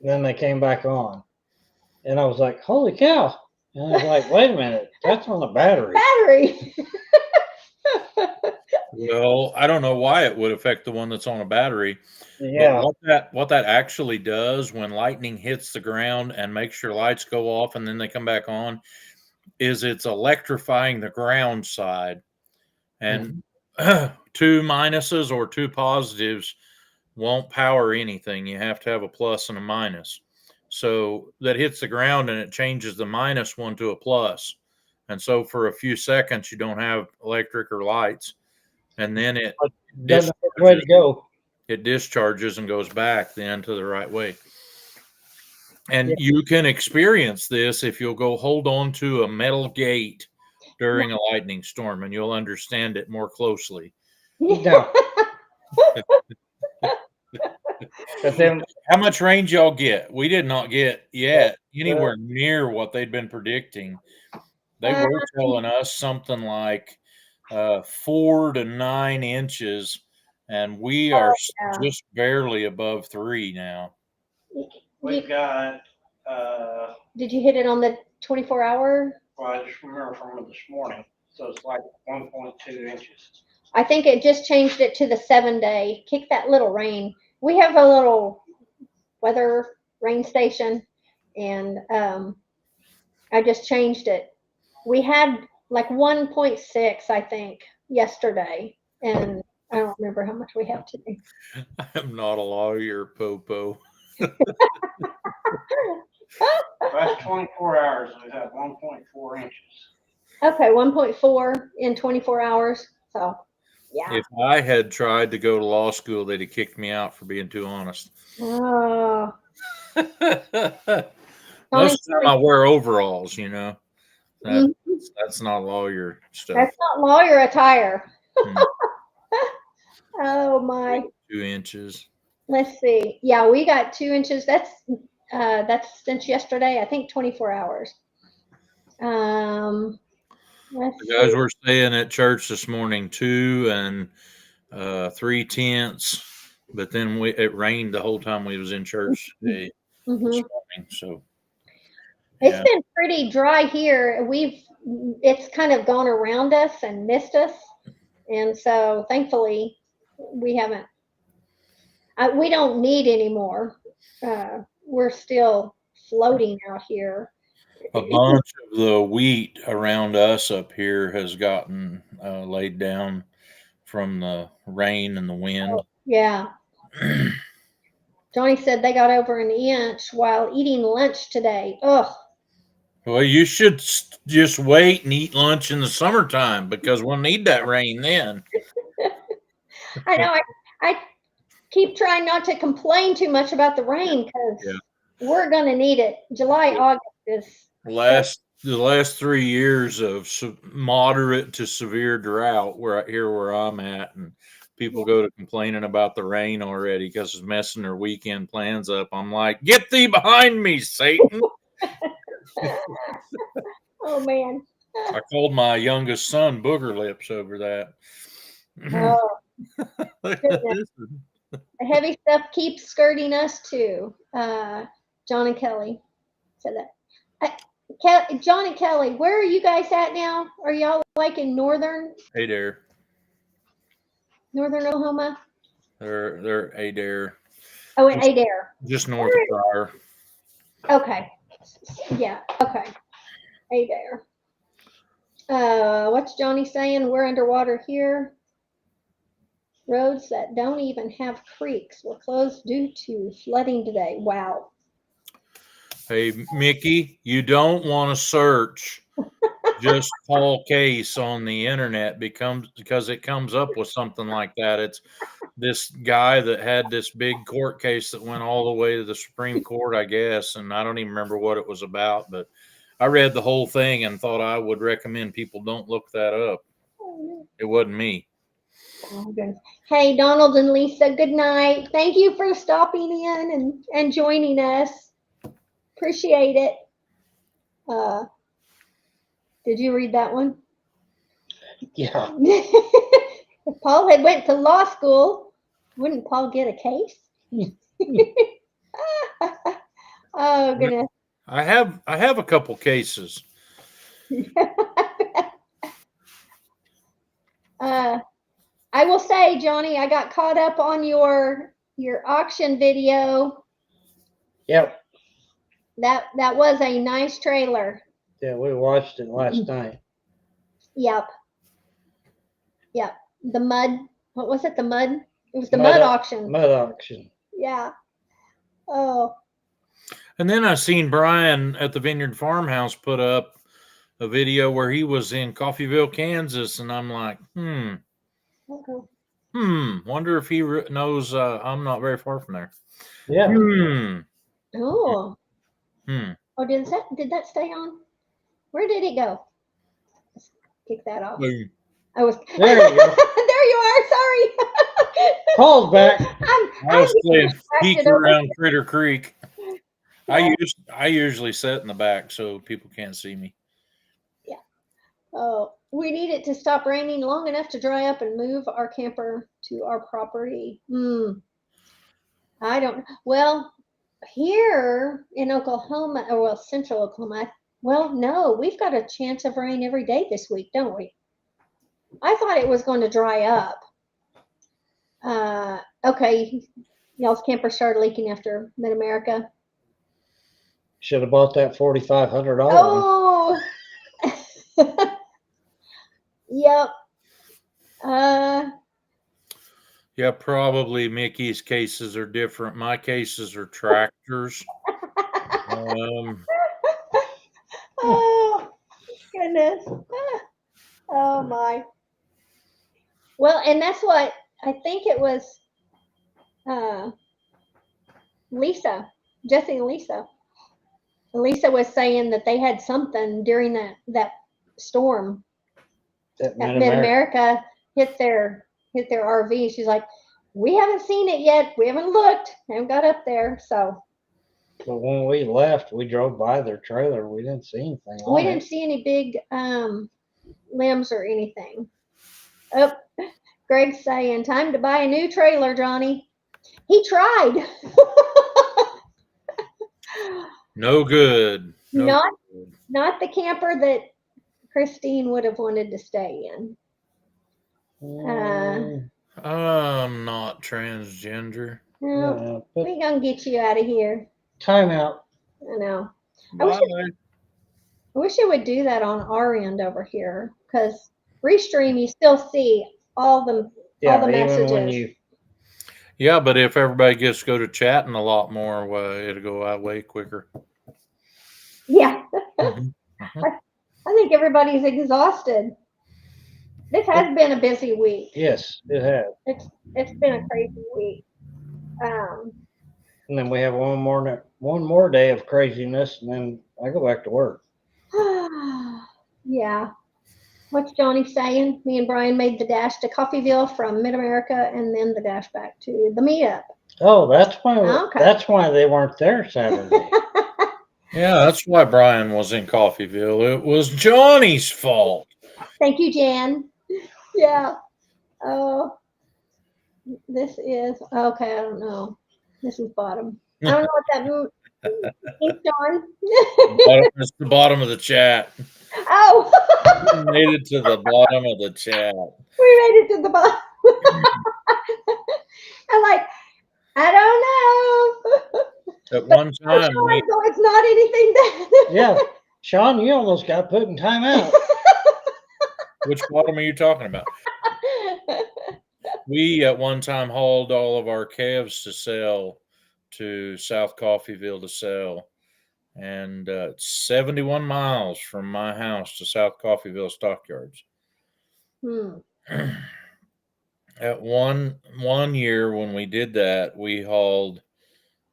and then they came back on, and I was like, "Holy cow!" And I was like, "Wait a minute, that's on a battery." Battery. Well, I don't know why it would affect the one that's on a battery. Yeah. But what that actually does when lightning hits the ground and makes your lights go off and then they come back on is it's electrifying the ground side. And two minuses or two positives won't power anything. You have to have a plus and a minus. So that hits the ground and it changes the minus one to a plus. And so for a few seconds, you don't have electric or lights. And then That's the way to go. It discharges and goes back then to the right way. And you can experience this if you'll go hold on to a metal gate during a lightning storm, and you'll understand it more closely. No. But then, how much rain y'all get? We did not get yet anywhere near what they'd been predicting. They were telling us something like 4 to 9 inches, and we are just barely above 3 now. we've got. Did you hit it on the 24-hour? Well, I just remember from this morning, so it's like 1.2 inches. I think it just changed it to the 7-day. Kick that little rain. We have a little weather rain station, and I just changed it. We had like 1.6, I think, yesterday, and I don't remember how much we have today. I'm not a lawyer, Popo. Last 24 hours, we have 1.4 inches. Okay, 1.4 in 24 hours. So, yeah. If I had tried to go to law school, they'd have kicked me out for being too honest. Oh. Most of the time I wear overalls, you know. That's not lawyer stuff. That's not lawyer attire. Oh my. 2 inches. Let's see. Yeah, we got 2 inches. That's since yesterday. I think 24 hours. The guys were saying at church this morning 2 and 3/10, but then it rained the whole time we was in church today. This morning, so it's been pretty dry here. It's kind of gone around us and missed us, and so thankfully we haven't. We don't need any more. We're still floating out here. A bunch of the wheat around us up here has gotten laid down from the rain and the wind. Oh, yeah. Johnny said they got over an inch while eating lunch today. Ugh. Well, you should just wait and eat lunch in the summertime because we'll need that rain then. I know. I keep trying not to complain too much about the rain because we're going to need it. July, August is. The last 3 years of moderate to severe drought where I'm at, and people go to complaining about the rain already because it's messing their weekend plans up. I'm like, get thee behind me, Satan. Oh man. I called my youngest son Booger Lips over that. Oh, the heavy stuff keeps skirting us too. John and Kelly said that. John and Kelly, where are you guys at now? Are y'all like in northern Oklahoma? They're Adair. Oh, in Adair. Just north of Pryor. Okay. Yeah. Okay. Adair. What's Johnny saying? We're underwater here. Roads that don't even have creeks were closed due to flooding today. Wow. Hey, Mickey, you don't want to search just Paul Case on the internet because it comes up with something like that. It's this guy that had this big court case that went all the way to the Supreme Court, I guess, and I don't even remember what it was about, but I read the whole thing and thought I would recommend people don't look that up. It wasn't me. Oh, goodness. Hey, Donald and Lisa, good night. Thank you for stopping in and joining us. Appreciate it. Did you read that one? Yeah. If Paul had went to law school, wouldn't Paul get a case? Oh, goodness. I have a couple cases. I will say, Johnny, I got caught up on your auction video. Yep. That was a nice trailer. Yeah, we watched it last night. Yep. The mud. What was it? The mud? It was the mud auction. Mud auction. Yeah. Oh. And then I seen Brian at the Vineyard Farmhouse put up a video where he was in Coffeyville, Kansas, and I'm like, Okay. Wonder if he knows I'm not very far from there. Yeah. Oh. Oh, did that stay on? Where did it go? Let's kick that off. Boom. I was There you go. there you are. Sorry. Paul's back. I was playing peek around Critter Creek. I usually sit in the back so people can't see me. Yeah. Oh, we need it to stop raining long enough to dry up and move our camper to our property. I don't. Well, here in Oklahoma, or well, central Oklahoma. Well, no, we've got a chance of rain every day this week, don't we? I thought it was going to dry up. Okay, y'all's camper started leaking after Mid-America. Should have bought that $4,500. Oh, yep. Yeah, probably Mickey's cases are different. My cases are tractors. Oh, goodness. Oh, my. Well, and that's what I think it was Lisa, Jesse and Lisa. Lisa was saying that they had something during that storm That at Mid-America hit their RV. She's like, we haven't seen it yet. We haven't looked. Haven't got up there. So. But when we left, we drove by their trailer. We didn't see anything. We didn't see any big limbs or anything. Oh, Greg's saying, time to buy a new trailer, Johnny. He tried. No good. Not the camper that Christine would have wanted to stay in. I'm not transgender. No, we're gonna get you out of here. Time out. I know. Bye. I wish it would do that on our end over here, because Restream, you still see all the messages. Yeah, but if everybody gets to go to chatting a lot more, well, it'll go out way quicker. Yeah. I think everybody's exhausted. This has been a busy week. Yes, it has. It's been a crazy week. And then we have one more day of craziness, and then I go back to work. Yeah. What's Johnny saying? Me and Brian made the dash to Coffeyville from Mid-America, and then the dash back to the meetup. Oh, that's why. Okay. That's why they weren't there Saturday. Yeah, that's why Brian was in Coffeyville. It was Johnny's fault. Thank you, Jan. Yeah. Oh, this is okay. I don't know. This is bottom. I don't know what that means. John. It's the bottom of the chat. Oh. We made it to the bottom of the chat. We made it to the bottom. I'm like, I don't know. At one time, so it's not anything that. Yeah, Sean, you almost got put in timeout. Which bottom are you talking about? We at one time hauled all of our calves to sell to South Coffeyville to sell. And it's 71 miles from my house to South Coffeyville Stockyards. At one year when we did that, we hauled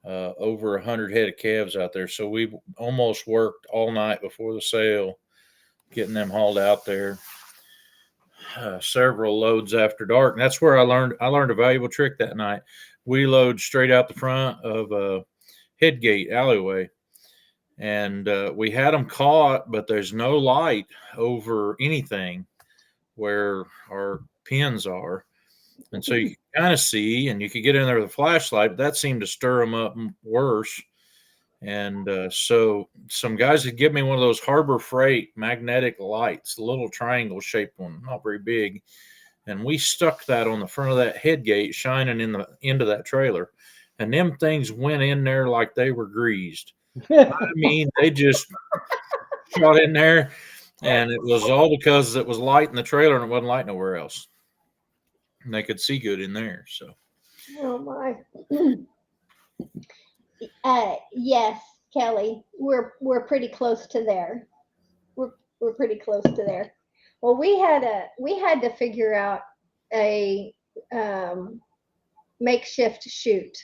over 100 head of calves out there. So we almost worked all night before the sale, getting them hauled out there. Several loads after dark, and that's where I learned a valuable trick that night. We load straight out the front of a headgate alleyway, and we had them caught, but there's no light over anything where our pins are, and so you can kind of see, and you could get in there with a flashlight, but that seemed to stir them up worse. And so some guys had given me one of those Harbor Freight magnetic lights, a little triangle shaped one, not very big. And we stuck that on the front of that headgate, shining in the end of that trailer. And them things went in there like they were greased. I mean, they just shot in there. And it was all because it was light in the trailer and it wasn't light nowhere else. And they could see good in there. So. Oh, my. Yes, Kelly, we're pretty close to there. We're pretty close to there. Well, we had to figure out a makeshift shoot.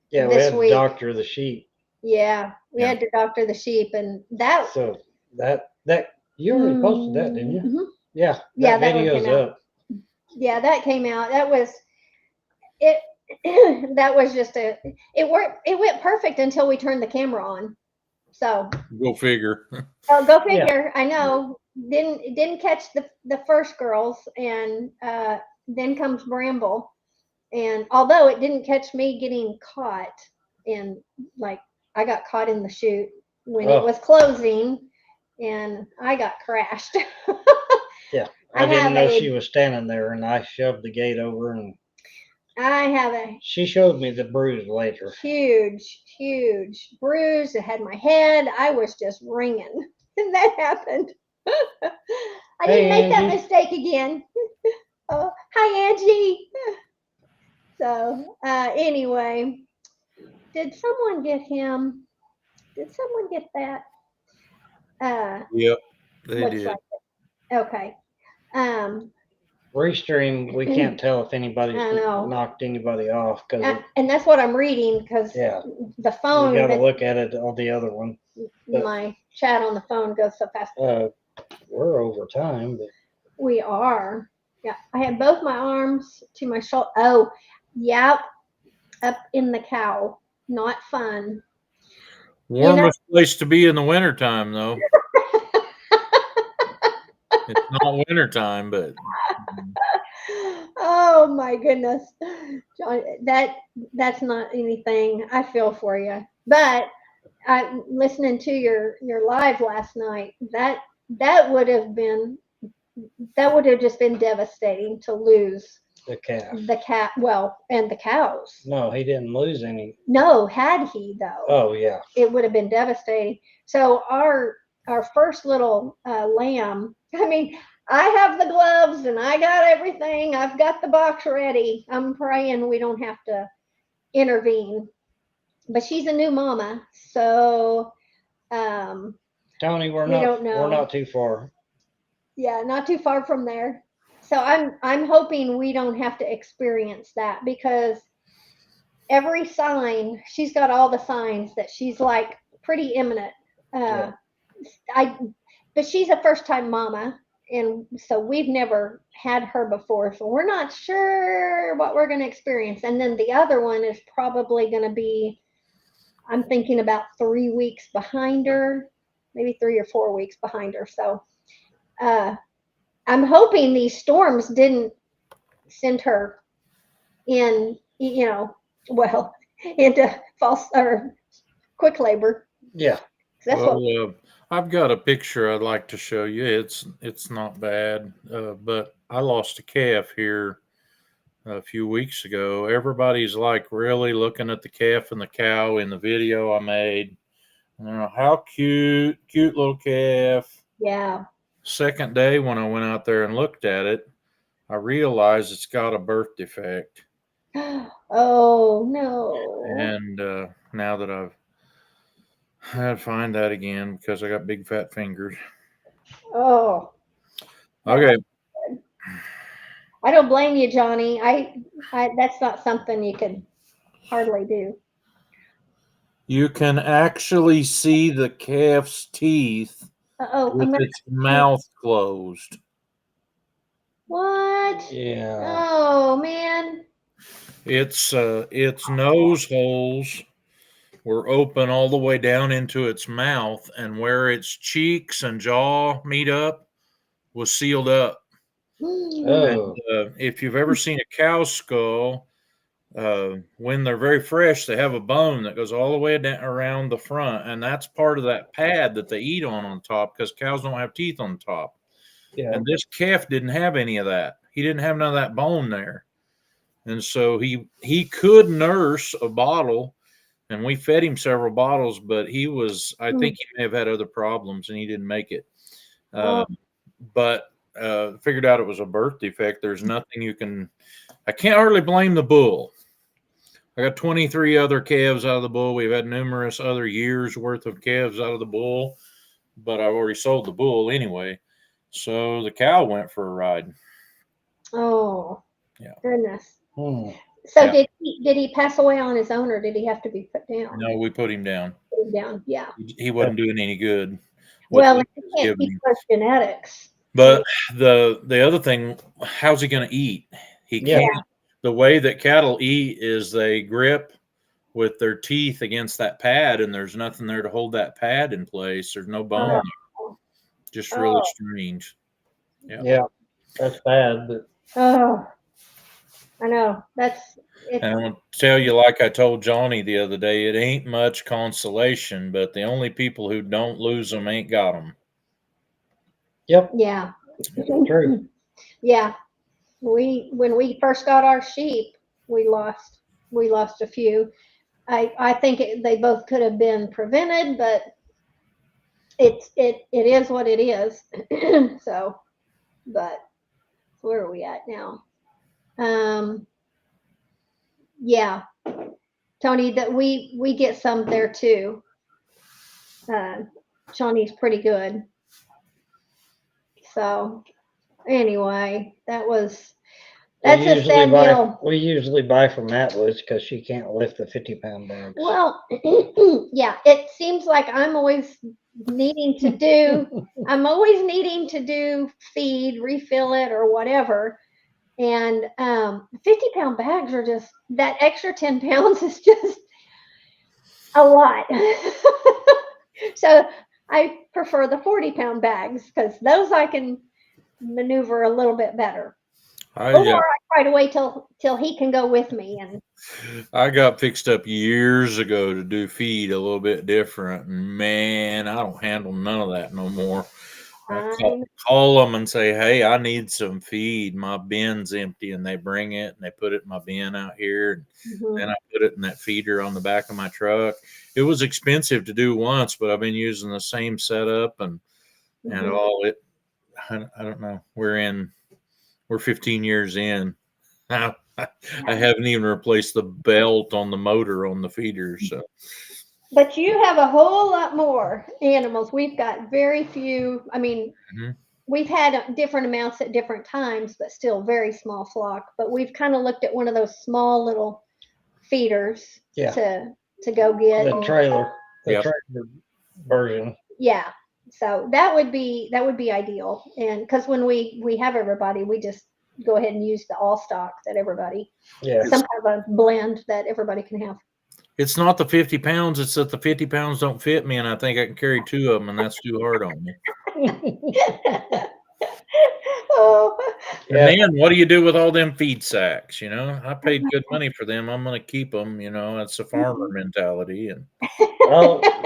Yeah, we this had to week. doctor the sheep. Yeah, we had to doctor the sheep, and that. So that you already posted that, didn't you? Mm-hmm. Yeah. Yeah, that video's up. Yeah, that came out. That was it. That was just it went perfect until we turned the camera on. So go figure. Oh, go figure. Yeah. I know. Didn't catch the first girls, and then comes Bramble, and although it didn't catch me getting caught, and like I got caught in the chute when it was closing, and I got crashed. Yeah, I didn't know she was standing there, and I shoved the gate over, and she showed me the bruise later. Huge bruise. It had my head. I was just ringing. And that happened. I didn't make that mistake again. Oh, hi, Angie. So, anyway, did someone get him? Did someone get that? Yep, they did. Like okay. Restream, we can't tell if anybody's knocked anybody off and that's what I'm reading because the phone. You got to look at it on the other one. My chat on the phone goes so fast. We're over time, but we are. Yeah, I had both my arms to my shoulder. Oh, yep, up in the cow. Not fun. Warmest place to be in the wintertime, though. It's not wintertime, but. Oh my goodness, John, that's not anything. I feel for you, but listening to your live last night, that would have just been devastating to lose the calf. And the cows. No, he didn't lose any. No, had he though? Oh yeah, it would have been devastating. So our first little lamb. I mean, I have the gloves and I got everything. I've got the box ready. I'm praying we don't have to intervene. But she's a new mama, so Tony, we're not too far. Yeah, not too far from there. So I'm hoping we don't have to experience that because every sign, she's got all the signs that she's like pretty imminent. But she's a first time mama, and so we've never had her before, so we're not sure what we're going to experience. And then the other one is probably going to be, I'm thinking about 3 weeks behind her, maybe 3 or 4 weeks behind her. So I'm hoping these storms didn't send her in, into false or quick labor. Yeah. I've got a picture I'd like to show you. It's not bad, but I lost a calf here a few weeks ago. Everybody's like really looking at the calf and the cow in the video I made. How cute little calf. Yeah. Second day when I went out there and looked at it, I realize it's got a birth defect. Oh no. And now that I had to find that again because I got big fat fingers. Oh. Okay. I don't blame you, Johnny. I that's not something you could hardly do. You can actually see the calf's teeth Uh-oh, with its mouth closed. What? Yeah. Oh man. Its nose holes were open all the way down into its mouth, and where its cheeks and jaw meet up was sealed up. Oh. And if you've ever seen a cow skull, when they're very fresh, they have a bone that goes all the way down around the front, and that's part of that pad that they eat on top because cows don't have teeth on top. Yeah. And this calf didn't have any of that. He didn't have none of that bone there. And so he could nurse a bottle, and we fed him several bottles, but I think he may have had other problems and he didn't make it. But figured out it was a birth defect. There's nothing I can't hardly blame the bull. I got 23 other calves out of the bull. We've had numerous other years worth of calves out of the bull, but I've already sold the bull anyway. So the cow went for a ride. Oh. Yeah. Goodness. Hmm. So Yeah. did he pass away on his own, or did he have to be put down? No, we put him down. Put him down. Yeah. He wasn't doing any good. Well, you can't keep those genetics. But the other thing, how's he going to eat? He can't. The way that cattle eat is they grip with their teeth against that pad, and there's nothing there to hold that pad in place. There's no bone there. Just really strange. Yeah, that's bad. But I know. And I'm going to tell you, like I told Johnny the other day, it ain't much consolation, but the only people who don't lose them ain't got them. Yep. Yeah. True. Yeah. When we first got our sheep, we lost a few. I think they both could have been prevented, but it is what it is. So, but where are we at now? Yeah, Tony, that we get some there too. Johnny's pretty good. So anyway, that's a sad deal. We usually buy from Atlas because she can't lift the 50-pound bags. Well, yeah, it seems like I'm always needing to do feed, refill it, or whatever. And 50-pound bags are just, that extra 10 pounds is just a lot. So I prefer the 40-pound bags because those I can maneuver a little bit better. Or I try to wait till he can go with me. And I got fixed up years ago to do feed a little bit different. And man, I don't handle none of that no more. I call them and say, hey, I need some feed. My bin's empty, and they bring it and they put it in my bin out here. And then I put it in that feeder on the back of my truck. It was expensive to do once, but I've been using the same setup and all it. I don't know. We're 15 years in. I haven't even replaced the belt on the motor on the feeder. So, but you have a whole lot more animals. We've got very few. I mean, we've had different amounts at different times, but still very small flock. But we've kind of looked at one of those small little feeders to go get the trailer version. Yeah. So that would be ideal. And because when we have everybody, we just go ahead and use the all stock that everybody, some kind of a blend that everybody can have. It's not the 50 pounds. It's that the 50 pounds don't fit me, and I think I can carry 2 of them, and that's too hard on me. And then what do you do with all them feed sacks? You know, I paid good money for them. I'm going to keep them. You know, it's a farmer mentality. And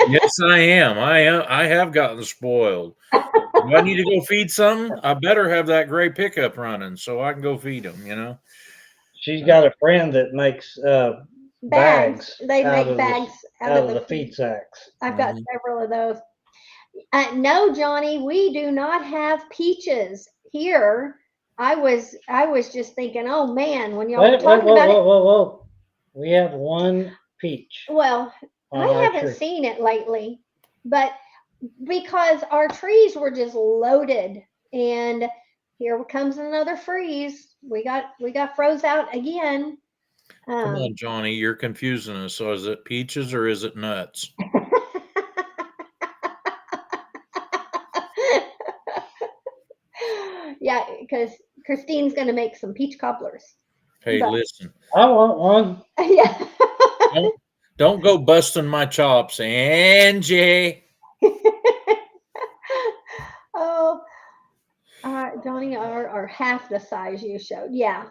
yes, I am. I have gotten spoiled. Do I need to go feed something? I better have that gray pickup running so I can go feed them. You know, she's got a friend that makes bags. They make bags out of the feed sacks. I've got several of those. No, Johnny, we do not have peaches here. I was just thinking, oh man, when y'all were Wait, talking about it. whoa. We have one peach Well, on I our haven't tree. seen it lately, but because our trees were just loaded, and here comes another freeze. We got froze out again. Come on, Johnny, you're confusing us. So is it peaches or is it nuts? Yeah, because Christine's gonna make some peach cobblers. Hey, But- listen. I want one. Yeah. Don't go busting my chops, Angie. Oh, Johnny are half the size you showed. Yeah.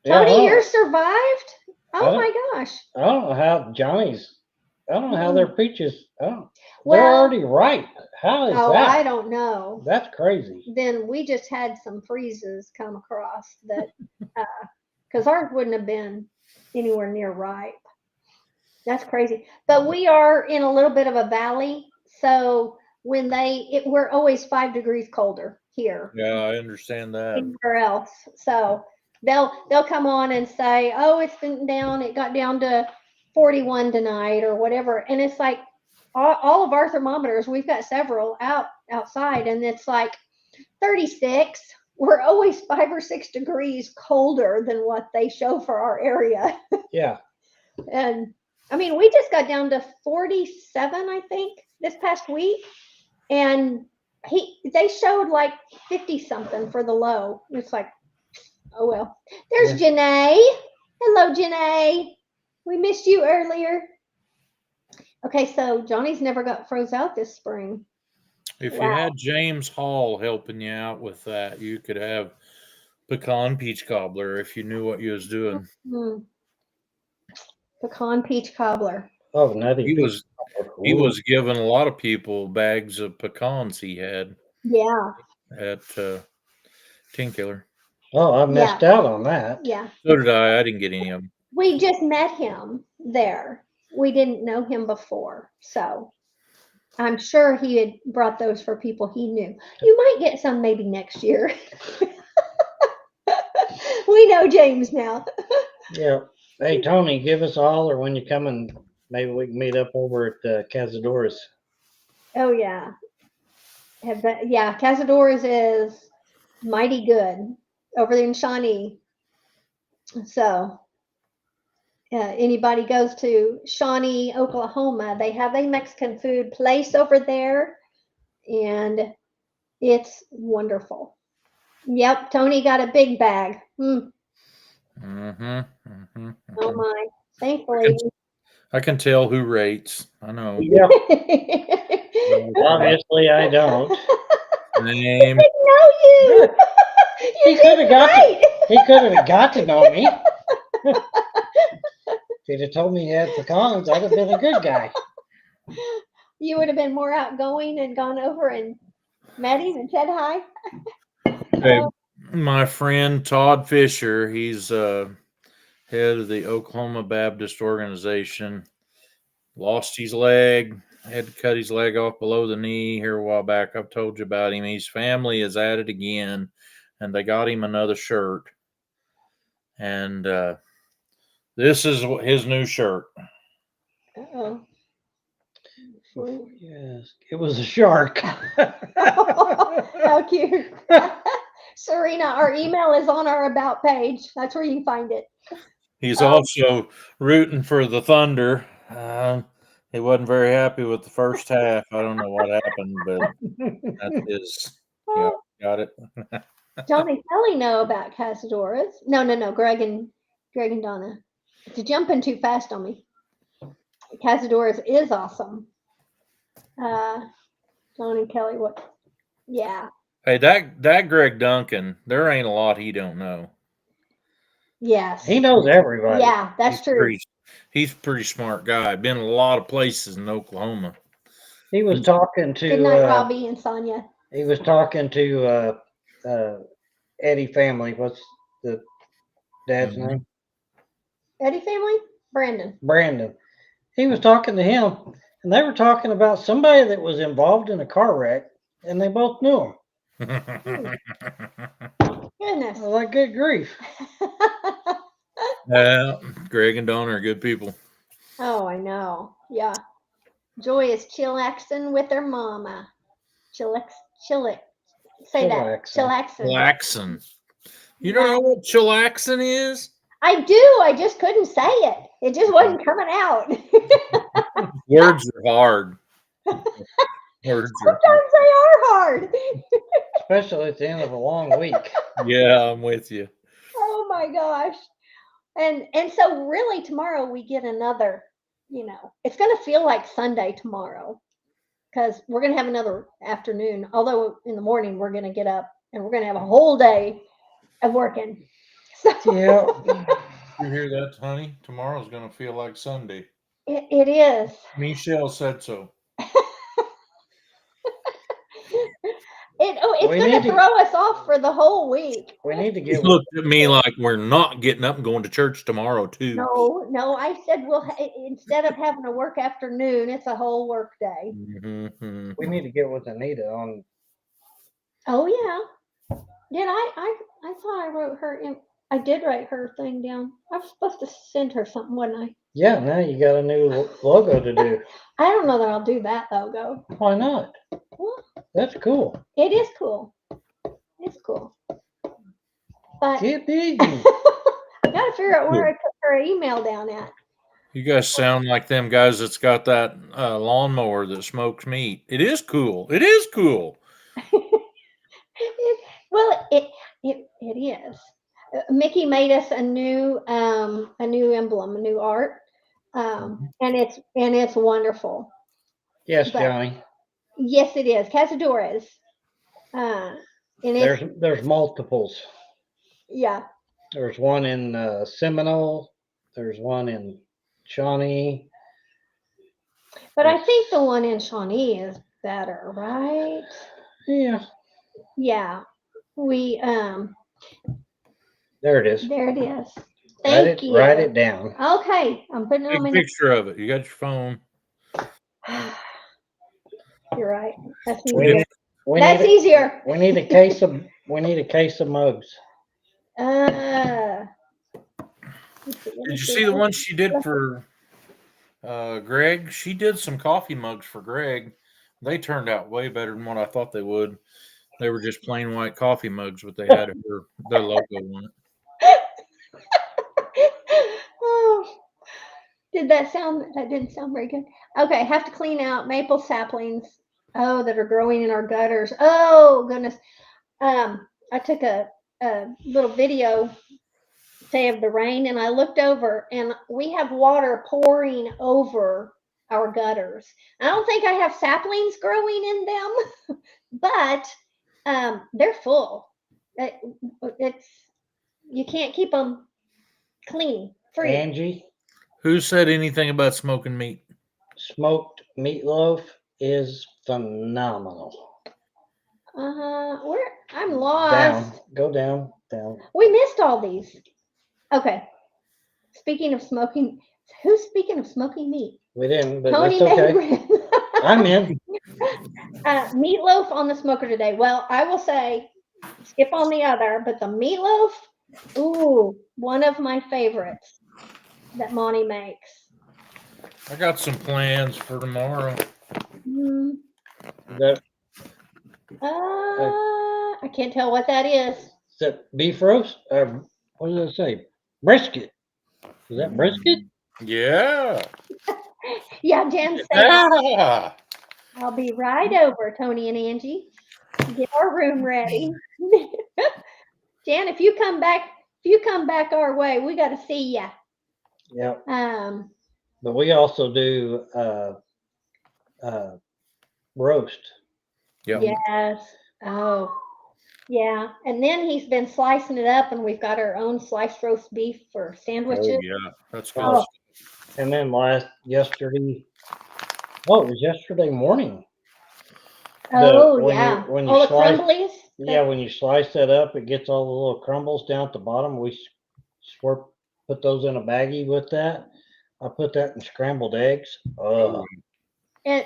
Yeah, Tony, you're survived? Oh my gosh. I don't know how Johnny's. I don't know how their peaches. They're Well, already ripe. How is oh, that? I don't know. That's crazy. Then we just had some freezes come across that, because ours wouldn't have been anywhere near ripe. That's crazy. But we are in a little bit of a valley, so when we're always 5 degrees colder here Yeah, I understand that. anywhere else. So they'll come on and say, "Oh, it's been down. It got down to 41 tonight or whatever," and it's like all of our thermometers. We've got several outside, and it's like 36. We're always 5 or 6 degrees colder than what they show for our area. Yeah. And I mean, we just got down to 47, I think, this past week. And they showed like 50 something for the low. It's like, oh well. There's Janae. Hello, Janae. We missed you earlier. Okay, so Johnny's never got froze out this spring. If you had James Hall helping you out with that, you could have pecan peach cobbler if you knew what you was doing. Pecan peach cobbler. Oh, nutty. He was giving a lot of people bags of pecans he had. Yeah. At Tinkular. Oh, I missed out on that. Yeah. So did I. I didn't get any of them. We just met him there. We didn't know him before, so I'm sure he had brought those for people he knew. You might get some maybe next year. We know James now. Yeah. Hey, Tony, give us a holler when you come and maybe we can meet up over at Cazadores. Oh yeah. Yeah, Cazadores is mighty good over there in Shawnee. So anybody goes to Shawnee, Oklahoma, they have a Mexican food place over there, and it's wonderful. Yep, Tony got a big bag. Oh my! Thankfully, I can tell who rates. I know. Yeah. Obviously, I don't. Name. I know you. He could have got to know me. If he'd have told me he had pecans, I'd have been a good guy. You would have been more outgoing and gone over and met him and said hi. Hey, my friend Todd Fisher, he's head of the Oklahoma Baptist Organization, lost his leg, had to cut his leg off below the knee here a while back. I've told you about him. His family is at it again, and they got him another shirt. And this is his new shirt. Uh-oh. Yes, it was a shark. How cute. Serena, our email is on our About page. That's where you can find it. He's also rooting for the Thunder. He wasn't very happy with the first half. I don't know what happened, but that is, yeah, got it. John and Kelly know about Cazadores. No. Greg and Donna. It's jumping too fast on me. Cazadores is awesome. John and Kelly, what? Yeah. Hey, that Greg Duncan, there ain't a lot he don't know. Yes. He knows everybody. Yeah, that's true. He's a pretty smart guy. Been in a lot of places in Oklahoma. He was talking to Good night, Robbie and Sonia. He was talking to Eddie family. What's the dad's name? Eddie family? Brandon. He was talking to him, and they were talking about somebody that was involved in a car wreck, and they both knew him. Goodness. Well, like good grief. Greg and Donna are good people. Oh, I know. Yeah. Joy is chillaxing with her mama. Chillax. Say that. Chillaxing. Chillaxing. Chillaxin. You don't know what chillaxin is? I do. I just couldn't say it. It just wasn't coming out. Words are hard. Words are Sometimes they are hard. Especially at the end of a long week. Yeah, I'm with you. Oh my gosh. And so really tomorrow we get another, it's going to feel like Sunday tomorrow because we're going to have another afternoon. Although in the morning we're going to get up and we're going to have a whole day of working. So Yeah. You hear that, honey? Tomorrow's going to feel like Sunday. it is. Michelle said so. It's We going need to to- throw us off for the whole week. We need to He get looked at me like we're not getting up and going to church tomorrow, too. No, I said instead of having a work afternoon, it's a whole work day. Mm-hmm. we need to get with Anita on. Oh yeah. Did I thought I wrote her in. I did write her thing down. I was supposed to send her something, wasn't I? Yeah, now you got a new logo to do. I don't know that I'll do that logo. Why not? Well, That's cool. it is cool. It's cool. But Get busy. I gotta figure out where I put her email down at. You guys sound like them guys that's got that lawnmower that smokes meat. It is cool. It is cool. It is. Mickey made us a new emblem, a new art, and it's wonderful. Yes, But- Johnny. Yes, it is Cazadores. And it's There's multiples. yeah. There's one in Seminole. There's one in Shawnee. But I think the one in Shawnee is better, right? Yeah. Yeah. We There it is. there it is. Thank you. Write it down. Okay, I'm putting it Take on a my. picture of it. You got your phone. You're right. That's We easier. need, we That's need, easier. we need a case of mugs. Let me Did you see the one she did for Greg? She did some coffee mugs for Greg. They turned out way better than what I thought they would. They were just plain white coffee mugs, but they had their logo on it. Oh, that didn't sound very good. Okay, have to clean out maple saplings. Oh, that are growing in our gutters. Oh goodness. I took a little video, say, of the rain, and I looked over, and we have water pouring over our gutters. I don't think I have saplings growing in them, but they're full. It's you can't keep them clean, free. Angie, Who said anything about smoking meat? smoked meatloaf is phenomenal. I'm lost. Down. Go down. We missed all these. Okay. Speaking of smoking, who's speaking of smoking meat? We didn't, but Tony that's okay. Mangren. I'm in. Meatloaf on the smoker today. Well, I will say, skip on the other, but the meatloaf, ooh, one of my favorites that Monty makes. I got some plans for tomorrow. Mm, That I can't tell what that is. beef roast? What did it say? Brisket. Is that brisket? Yeah. Yeah, Jen said, Yeah. I'll be right over, Tony and Angie. Get our room ready. Jan, if you come back our way, we got to see ya. Yep. But we also do roast. Yep. Yes. Oh, yeah. And then he's been slicing it up, and we've got our own sliced roast beef for sandwiches. Oh, yeah. That's good. Oh. And then yesterday morning. Yeah. When All you the slice, crumblies. yeah, when you slice that up, it gets all the little crumbles down at the bottom. We put those in a baggie with that. I put that in scrambled eggs. And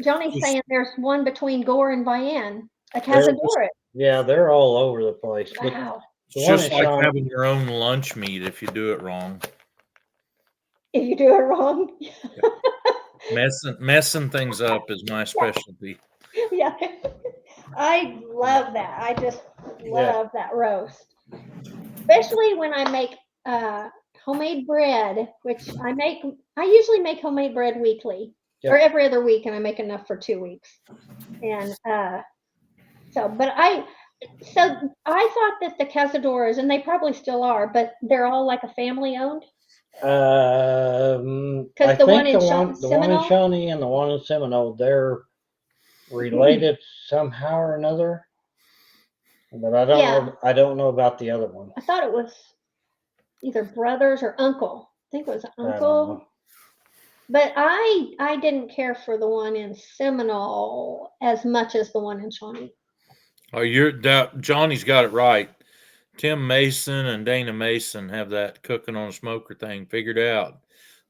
Johnny's saying there's one between Gore and Vienne. A Cazadores. Yeah, they're all over the place. Wow. It's just like having your own lunch meat if you do it wrong. If you do it wrong. Messing things up is my specialty. Yeah. I love that. I just love that roast. Especially when I make homemade bread, which I usually make homemade bread weekly or every other week, and I make enough for 2 weeks. And so I thought that the Casadoras, and they probably still are, but they're all like a family owned. I think the one in Shawnee and the one in Seminole, they're related somehow or another. But I don't know about the other one. I thought it was either brothers or uncle. I think it was uncle. But I didn't care for the one in Seminole as much as the one in Shawnee. Oh, Johnny's got it right. Tim Mason and Dana Mason have that cooking on a smoker thing figured out.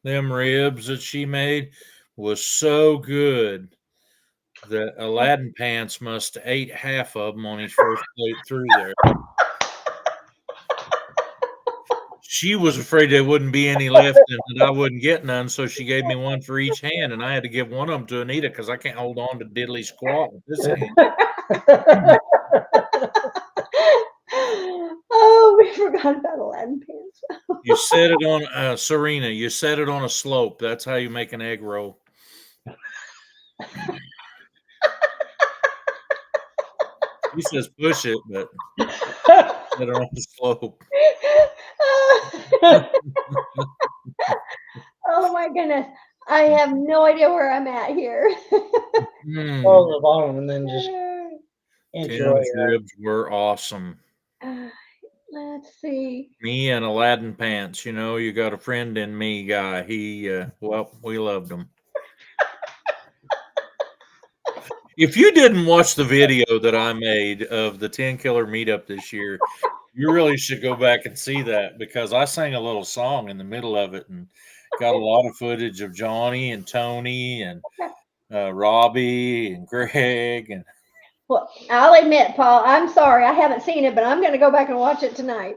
Them ribs that she made was so good that Aladdin Pants must have ate half of them on his first plate through there. She was afraid there wouldn't be any left and that I wouldn't get none, so she gave me one for each hand, and I had to give one of them to Anita because I can't hold on to diddly squat with this hand. Oh, we forgot about Aladdin Pants. You set it on, Serena, you set it on a slope. That's how you make an egg roll. He says push it, but set it on the slope. Oh my goodness. I have no idea where I'm at here. Hold the bottom and then just enjoy Tim's ribs were awesome. Let's see. Me and Aladdin Pants, you got a friend in me guy. We loved him. If you didn't watch the video that I made of the 10 Killer meetup this year, you really should go back and see that, because I sang a little song in the middle of it and got a lot of footage of Johnny and Tony and Robbie and Greg. And well, I'll admit, Paul, I'm sorry, I haven't seen it, but I'm going to go back and watch it tonight.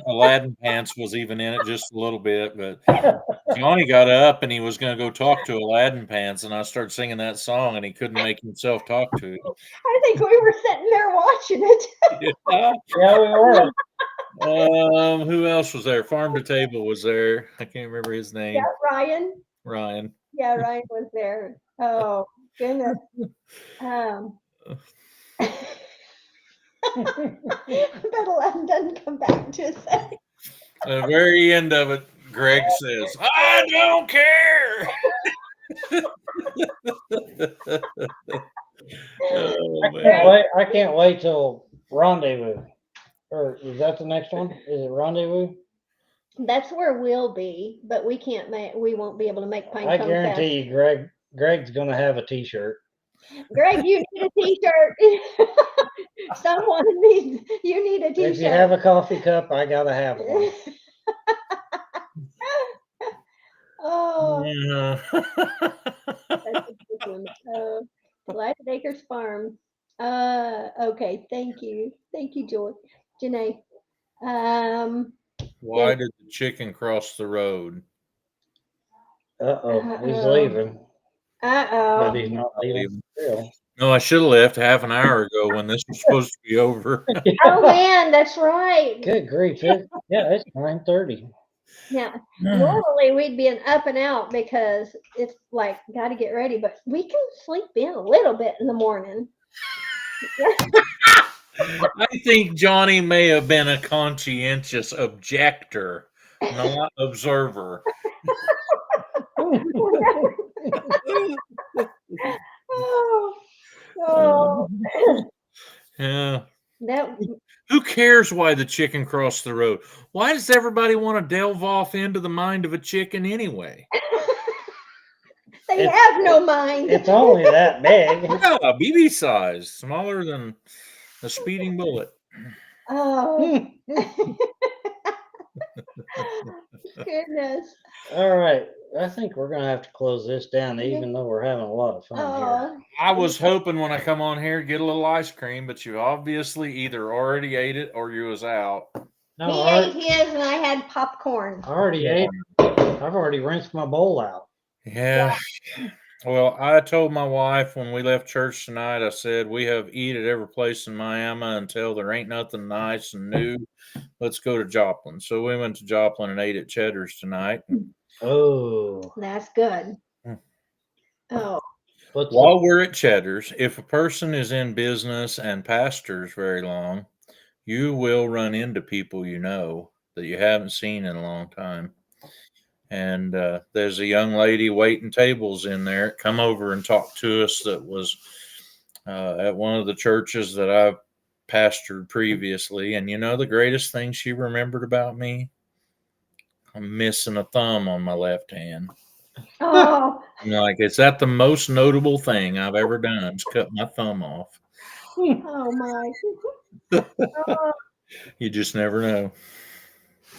Aladdin Pants was even in it just a little bit, but Johnny got up and he was going to go talk to Aladdin Pants, and I started singing that song, and he couldn't make himself talk to it. I think we were sitting there watching it. Yeah, we were. Who else was there? Farm to Table was there. I can't remember his name. Yeah, Ryan. Yeah, Ryan was there. Oh, goodness. But Aladdin doesn't come back to us. At the very end of it, Greg says, "I don't care." I can't wait till Rendezvous. Or is that the next one? Is it Rendezvous? That's where we'll be, but we won't be able to make Pine Cone Fest. I guarantee you, Greg's gonna have a t-shirt. Greg, you need a t-shirt. Someone needs, you need a t-shirt. If you have a coffee cup, I gotta have one. Oh. Yeah. That's a good one. Lighted Acres Farm. Okay, thank you. Thank you, Janae. Why did the chicken cross the road? He's leaving. But he's not leaving. No, I should have left half an hour ago when this was supposed to be over. Oh man, that's right. Good grief. Yeah, it's 9:30. Yeah. Normally we'd be an up and out because it's like got to get ready, but we can sleep in a little bit in the morning. I think Johnny may have been a conscientious objector, not observer. Oh. Yeah. Who cares why the chicken crossed the road? Why does everybody want to delve off into the mind of a chicken anyway? They have no mind. It's only that big. Yeah, BB size, smaller than a speeding bullet. Oh. Goodness. All right. I think we're gonna have to close this down, even though we're having a lot of fun here. Oh, I was hoping when I come on here to get a little ice cream, but you obviously either already ate it or you was out. No, he I ate his and I had popcorn. already ate. I've already rinsed my bowl out. Yeah. Well, I told my wife when we left church tonight, I said, we have eat at every place in Miami until there ain't nothing nice and new. Let's go to Joplin. So we went to Joplin and ate at Cheddar's tonight. Oh, That's good. Hmm. Oh, what's While we're at Cheddar's, if a person is in business and pastors very long, you will run into people you know that you haven't seen in a long time. And there's a young lady waiting tables in there. Come over and talk to us. That was at one of the churches that I pastored previously. And you know the greatest thing she remembered about me? I'm missing a thumb on my left hand. oh, I'm like, is that the most notable thing I've ever done? Is cut my thumb off. oh my. Oh, You just never know.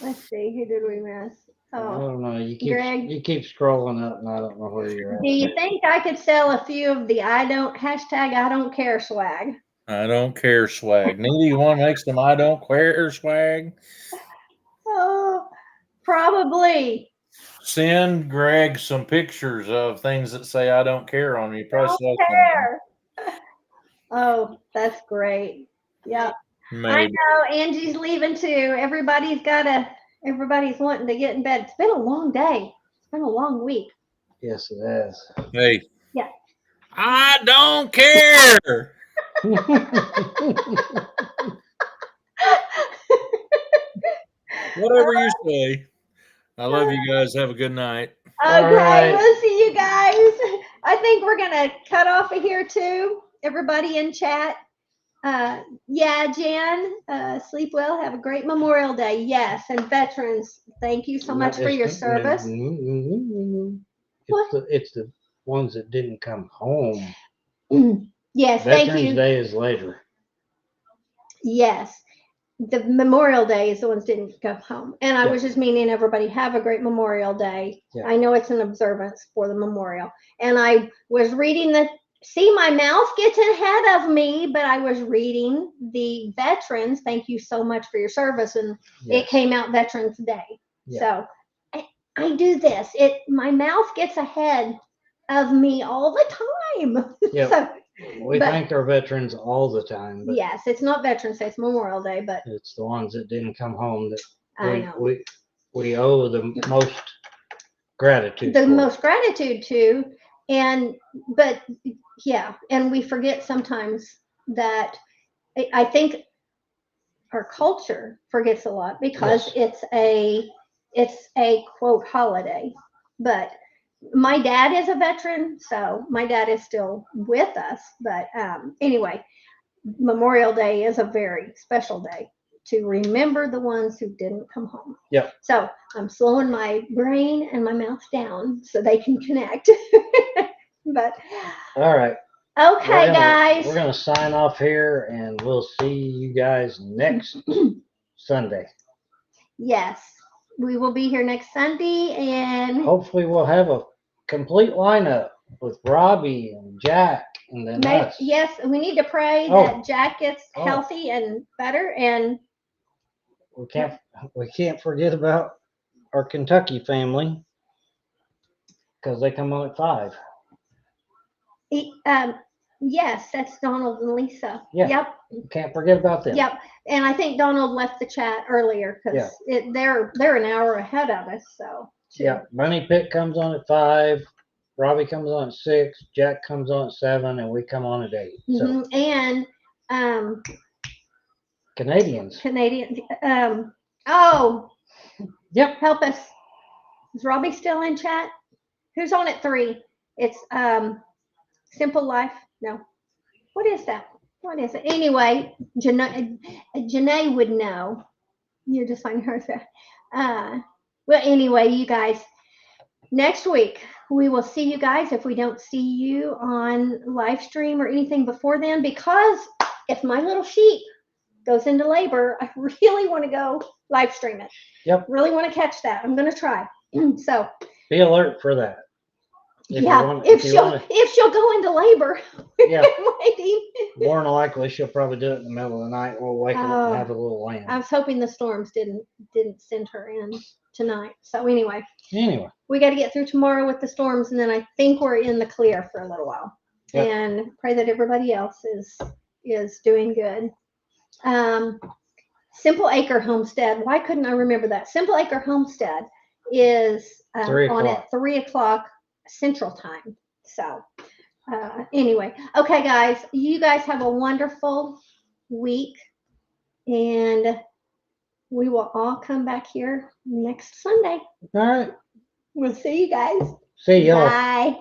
let's see, who did we miss? I Oh, don't know. You Greg. keep scrolling up, and I don't know where you're at. Do you think I could sell a few of the I don't care swag? I don't care swag. Neither you want to make some I don't care swag. Oh, probably. Send Greg some pictures of things that say I don't care on you. Probably Don't sell care. Oh, that's great. Yeah. some. I Maybe. know Angie's leaving too. Everybody's wanting to get in bed. It's been a long day. It's been a long week. Yes, it has. Hey. Yeah. I don't care. Whatever you say. I love you guys. Have a good night. Okay, right. we'll see you guys. I think we're gonna cut off of here too. Everybody in chat. Yeah, Jan, sleep well. Have a great Memorial Day. Yes, and veterans, thank you so much for your service. It's the ones that didn't come home. Yes, thank Veterans you. Day is later. Yes, the Memorial Day is the ones didn't go home. And I was just meaning everybody have a great Memorial Day. Yeah. I know it's an observance for the memorial. And I was reading my mouth gets ahead of me, but I was reading the veterans. Thank you so much for your service. And it came out Veterans Day. So I do this. My mouth gets ahead of me all the time. Yeah. So, we thank our veterans all the time. But yes, it's not Veterans Day, it's Memorial Day, but it's the ones that didn't come home that I know. we owe the most gratitude. Most gratitude to, but and we forget sometimes that I think our culture forgets a lot because it's a quote holiday, but my dad is a veteran, so my dad is still with us. But anyway, Memorial Day is a very special day to remember the ones who didn't come home. Yeah. So I'm slowing my brain and my mouth down so they can connect. But all right. Okay, guys. We're gonna sign off here, and we'll see you guys next Sunday. Yes, we will be here next Sunday, and hopefully we'll have a complete lineup with Robbie and Jack and then us. Yes, we need to pray that Jack gets healthy and better, and we can't forget about our Kentucky family because they come on at 5. Yes, that's Donald and Lisa. Yeah. Yep. Can't forget about them. Yep. And I think Donald left the chat earlier because they're an hour ahead of us. So. Yeah. Money Pit comes on at 5. Robbie comes on at 6. Jack comes on at 7, and we come on at 8. Mm-hmm. So. And Canadians. Yep. Help us. Is Robbie still in chat? Who's on at 3? It's Simple Life. No. What is that? What is it? Anyway, Janae would know. You just find her there. Well, anyway, you guys, next week we will see you guys if we don't see you on live stream or anything before then, because if my little sheep goes into labor, I really want to go live stream it. Yep. Really want to catch that. I'm going to try. So Be alert for that. If you yeah, want- if you she'll wanna- if she'll go into labor, we've Yeah. been waiting. More than likely, she'll probably do it in the middle of the night. We'll wake her up Oh. and have a little lamb. I was hoping the storms didn't send her in tonight. So anyway, Anyway, we got to get through tomorrow with the storms, and then I think we're in the clear for a little while. Yep. And pray that everybody else is doing good. Simple Acre Homestead. Why couldn't I remember that? Simple Acre Homestead is 3 on o'clock. at 3:00 Central Time. So anyway, okay, guys, you guys have a wonderful week, and we will all come back here next Sunday. All right. We'll see you guys. See y'all. Bye.